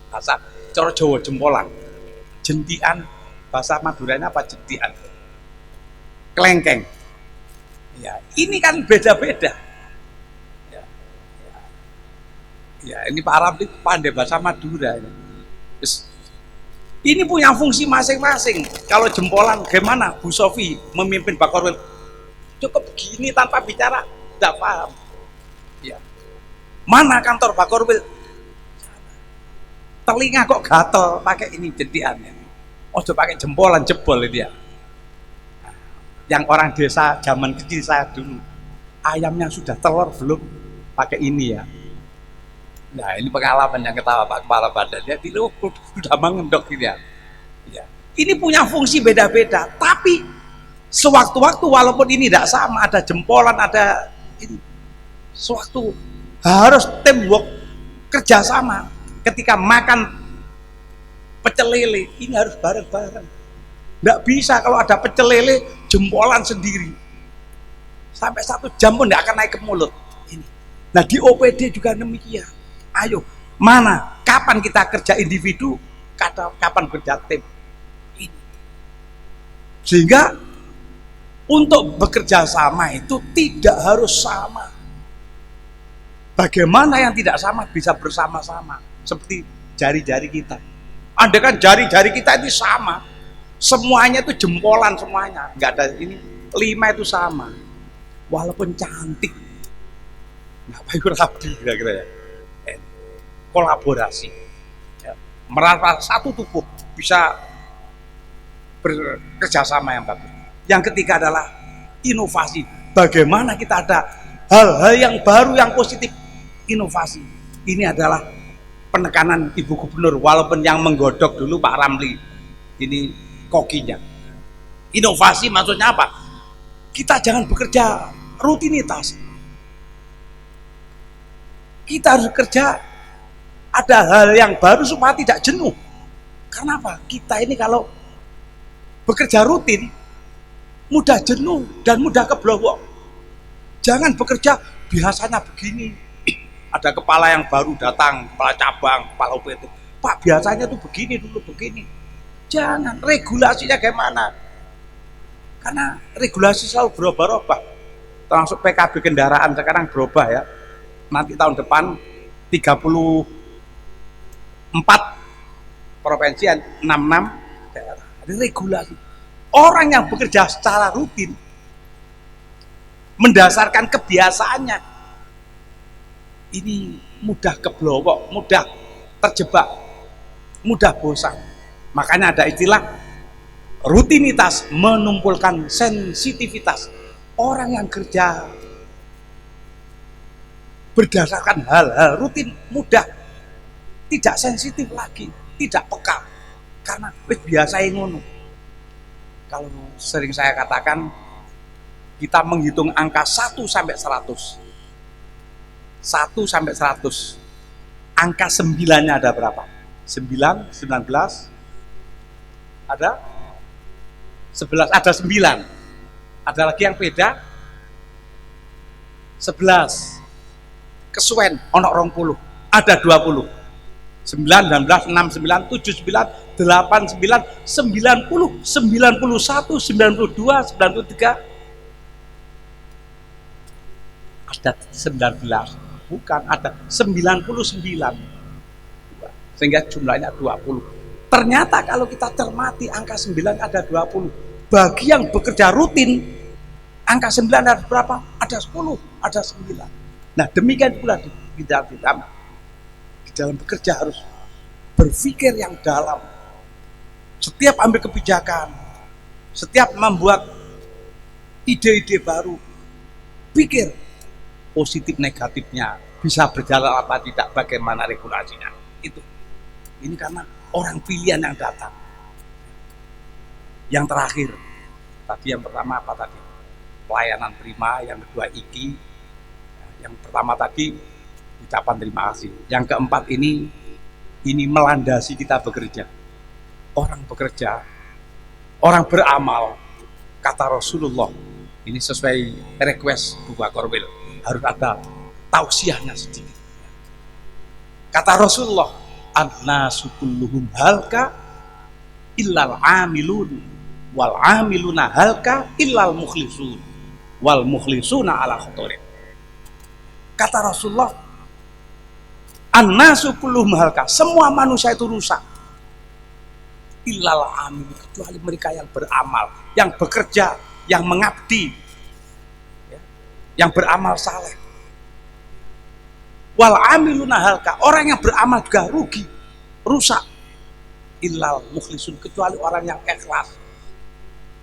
bahasa cara Jawa jempolan, jentian, bahasa Maduranya apa jentian, kelengkeng. Ya, ini kan beda-beda. Ya, ini Pak Arab itu pandai bahasa Madura. Ini punya fungsi masing-masing. Kalau jempolan, gimana Bu Sofi memimpin Bakorwil? Cukup begini tanpa bicara, tidak paham. Ya. Mana kantor Bakorwil? Telinga kok gatel pakai ini jentiannya. Oh, coba pakai jempolan, jebol dia. Yang orang desa zaman kecil saya dulu, ayamnya sudah telur belum pakai ini ya. Nah, ini pengalaman yang ketawa Pak Kepala Badan. Dia bilang, sudah mengendok ini ya. Ya. Ini punya fungsi beda-beda, tapi sewaktu-waktu walaupun ini tidak sama, ada jempolan, ada ini, sewaktu harus teamwork, kerjasama. Ketika makan pecel lele, ini harus bareng-bareng. Tidak bisa kalau ada pecel lele, jempolan sendiri. Sampai 1 jam pun tidak akan naik ke mulut. Ini. Nah, di OPD juga demikian. Ayo, mana, kapan kita kerja individu, kapan kerja tim. Ini. Sehingga untuk bekerja sama itu tidak harus sama. Bagaimana yang tidak sama bisa bersama-sama, seperti jari-jari kita. Andai kan jari-jari kita itu sama, semuanya itu jempolan semuanya, nggak ada ini 5 itu sama, walaupun cantik, ngapain rapi kira-kira ya. Kolaborasi, ya. Merasa satu tubuh bisa bekerja sama yang bagus. Yang ketiga adalah inovasi. Bagaimana kita ada hal-hal yang baru yang positif, inovasi. Ini adalah penekanan Ibu Gubernur, walaupun yang menggodok dulu Pak Ramli, ini kokinya. Inovasi maksudnya apa? Kita jangan bekerja rutinitas. Kita harus kerja ada hal yang baru supaya tidak jenuh. Karena apa? Kita ini kalau bekerja rutin mudah jenuh dan mudah keblowok. Jangan bekerja biasanya begini. Ada kepala yang baru datang, kepala cabang, kepala UPT. Pak, biasanya tuh begini dulu, begini. Jangan, regulasinya gimana? Karena regulasi selalu berubah-ubah. Termasuk PKB kendaraan sekarang berubah ya. Nanti tahun depan 34 provinsi, 66 daerah. Ada regulasi. Orang yang bekerja secara rutin mendasarkan kebiasaannya ini mudah keblowok, mudah terjebak, mudah bosan. Makanya ada istilah rutinitas menumpulkan sensitivitas. Orang yang kerja berdasarkan hal-hal rutin mudah tidak sensitif lagi, tidak peka, karena biasa yang ngono. Kalau sering saya katakan, kita menghitung angka 1 sampai 100. 1 sampai 100. Angka 9-nya ada berapa? 9, 19, ada 11, ada 9. Ada lagi yang beda? 11. Kesuwen ono 20, ada 20. 9, 19, 6, 9, 7, 9, 8, 9, 90, 91, 92, 93. Ada 19, bukan, ada 99. Sehingga jumlahnya 20. Ternyata kalau kita cermati angka 9 ada 20. Bagi yang bekerja rutin, angka 9 ada berapa? Ada 10, ada 9. Nah, demikian pula di dalam bekerja harus berpikir yang dalam. Setiap ambil kebijakan, setiap membuat ide-ide baru, pikir positif negatifnya, bisa berjalan apa tidak, bagaimana regulasinya. Itu. Ini karena orang pilihan yang datang. Yang terakhir, tadi yang pertama apa tadi? Pelayanan prima, yang kedua IKI, yang pertama tadi ucapan terima kasih. Yang keempat ini melandasi kita bekerja. Orang bekerja, orang beramal, kata Rasulullah, ini sesuai request Bu Korwil, harus ada tausiahnya sedikit. Kata Rasulullah, an-nasu kulluhum halka illal amilun wal amiluna halka illal mukhlisun wal mukhlisuna ala khotorin. Kata Rasulullah, an-nasu kulluhum halka, semua manusia itu rusak illal amil, kecuali mereka yang beramal, yang bekerja, yang mengabdi, yang beramal saleh. Wal amiluna halka, orang yang beramal juga rugi, rusak. Illal mukhlisun, kecuali orang yang ikhlas.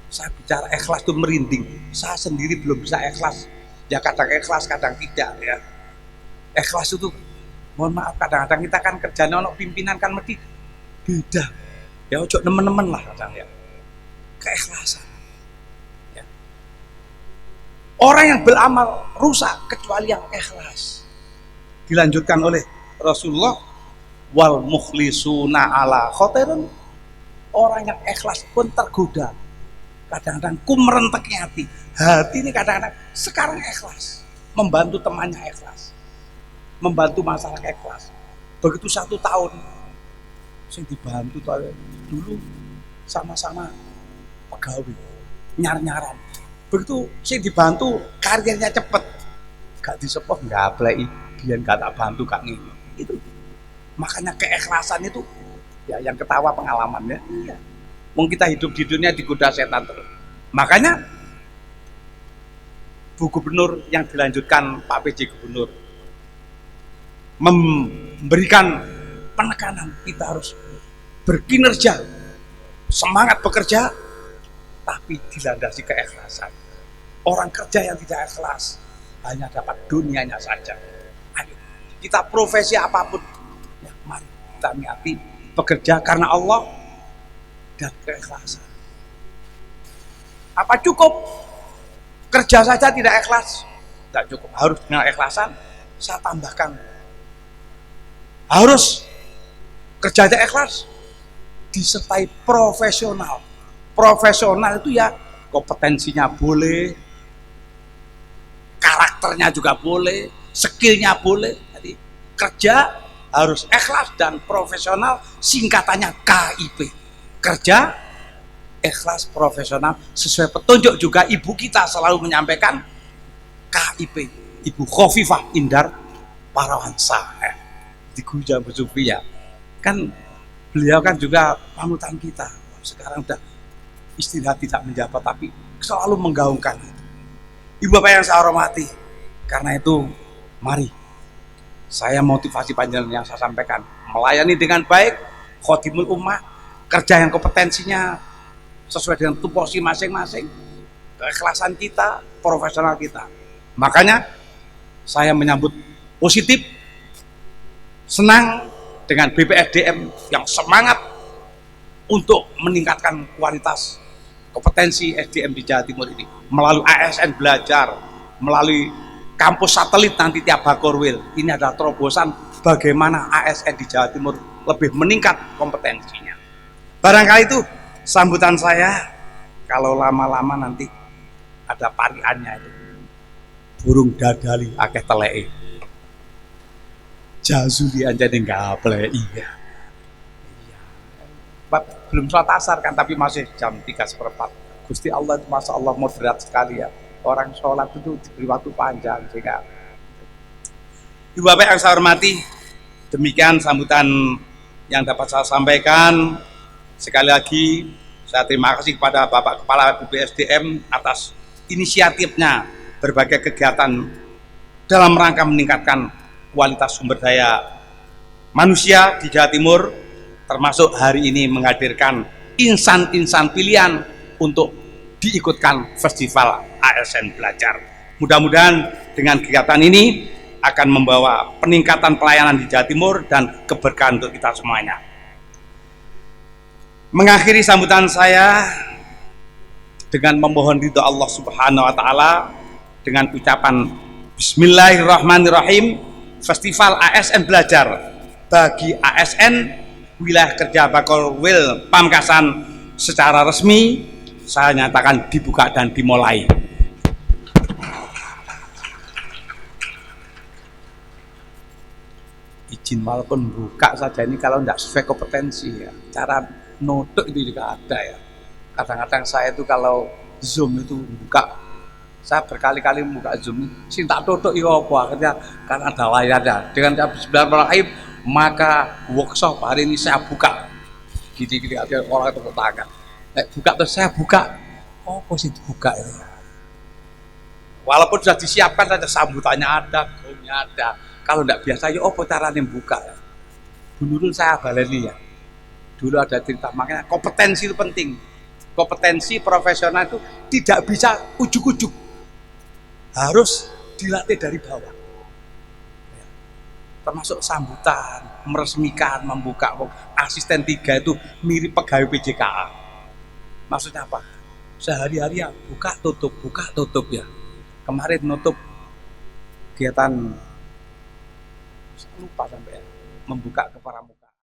Saya bicara ikhlas itu merinding. Saya sendiri belum bisa ikhlas. Ya kadang ikhlas, kadang tidak ya. Ikhlas itu, mohon maaf, kadang-kadang kita kan kerjanya ono pimpinan kan mesti beda. Ya ojo nemen-nemen lah kadang ya. Keikhlasan. Ya. Orang yang beramal rusak kecuali yang ikhlas. Dilanjutkan oleh Rasulullah, wal mukhlisuna ala khotirun, orang yang ikhlas pun tergoda. Kadang-kadang merenteknya hati ini kadang-kadang sekarang ikhlas, membantu temannya ikhlas, membantu masalah ikhlas. Begitu 1 tahun saya dibantu dulu sama-sama pegawai nyar-nyaran, begitu saya dibantu karirnya cepet, gak disepok nggak play biar gak tak bantu kak nih itu. Makanya keikhlasan itu ya yang ketawa pengalamannya. Iya. Wong kita hidup di dunia digoda setan terus. Makanya Bu Gubernur yang dilanjutkan Pak PJ Gubernur memberikan penekanan kita harus berkinerja, semangat bekerja, tapi dilandasi keikhlasan. Orang kerja yang tidak ikhlas hanya dapat dunianya saja. Ayo, kita profesi apapun, ya, mari kita niati bekerja karena Allah dan keikhlasan. Apa cukup kerja saja tidak ikhlas? Tidak cukup, harus dengan ikhlasan. Saya tambahkan, harus kerjanya ikhlas disertai profesional. Profesional itu ya kompetensinya boleh, karakternya juga boleh, skillnya boleh. Jadi kerja harus ikhlas dan profesional, singkatannya KIP. Kerja ikhlas profesional sesuai petunjuk juga ibu kita selalu menyampaikan KIP, Ibu Khofifah Indar Parawansa di Guja Besufia. Kan beliau kan juga panutan kita, sekarang udah istirahat tidak menjabat tapi selalu menggaungkan itu. Ibu bapak yang saya hormati, karena itu mari saya motivasi panjenengan yang saya sampaikan, melayani dengan baik, khotimul ummah, kerja yang kompetensinya sesuai dengan tupoksi masing-masing, keikhlasan kita, profesional kita. Makanya saya menyambut positif, senang dengan BPSDM yang semangat untuk meningkatkan kualitas kompetensi SDM di Jawa Timur ini melalui ASN belajar, melalui kampus satelit nanti tiap Bakorwil. Ini adalah terobosan bagaimana ASN di Jawa Timur lebih meningkat kompetensinya. Barangkali itu sambutan saya. Kalau lama-lama nanti ada pariannya itu. Burung dadali akeh teleke. Jazuli anjane gapleki. Iya. Belum sholat asar kan, tapi masih jam 3:15. Gusti Allah itu Masya Allah moderat sekali ya. Orang sholat itu diberi waktu panjang sehingga. Ibu Bapak yang saya hormati, demikian sambutan yang dapat saya sampaikan. Sekali lagi saya terima kasih kepada Bapak Kepala BPSDM atas inisiatifnya berbagai kegiatan dalam rangka meningkatkan kualitas sumber daya manusia di Jawa Timur, termasuk hari ini menghadirkan insan-insan pilihan untuk diikutkan Festival ASN Belajar. Mudah-mudahan dengan kegiatan ini akan membawa peningkatan pelayanan di Jawa Timur dan keberkahan untuk kita semuanya. Mengakhiri sambutan saya dengan memohon ridho Allah Subhanahu wa Ta'ala dengan ucapan Bismillahirrahmanirrahim. Festival ASN Belajar bagi ASN wilayah kerja Bakorwil Pamekasan secara resmi saya nyatakan dibuka dan dimulai. Izin walaupun buka saja ini kalau tidak sesuai kompetensi ya. Cara notok itu juga ada ya. Kadang-kadang saya itu kalau Zoom itu buka, saya berkali-kali membuka Zoom, sing tak tutup ya apa akhirnya kan ada layarnya. Dengan Bismillahirrahmanirrahim maka workshop hari ini saya buka. Gini-gini aja orang tepuk tangan. Buka terus saya buka. Oh positif buka itu. Walaupun sudah disiapkan saja sambutannya ada, gongnya ada. Kalau tidak biasa ya apa caranya buka. Dulu saya baleni ya. Dulu ada cerita, makanya kompetensi itu penting. Kompetensi profesional itu tidak bisa ujuk-ujuk, harus dilatih dari bawah. Termasuk sambutan, meresmikan, membuka. Asisten 3 itu mirip pegawai PJKA. Maksudnya apa? Sehari-hari ya buka tutup ya. Kemarin nutup kegiatan, lupa sampai ya, membuka ke para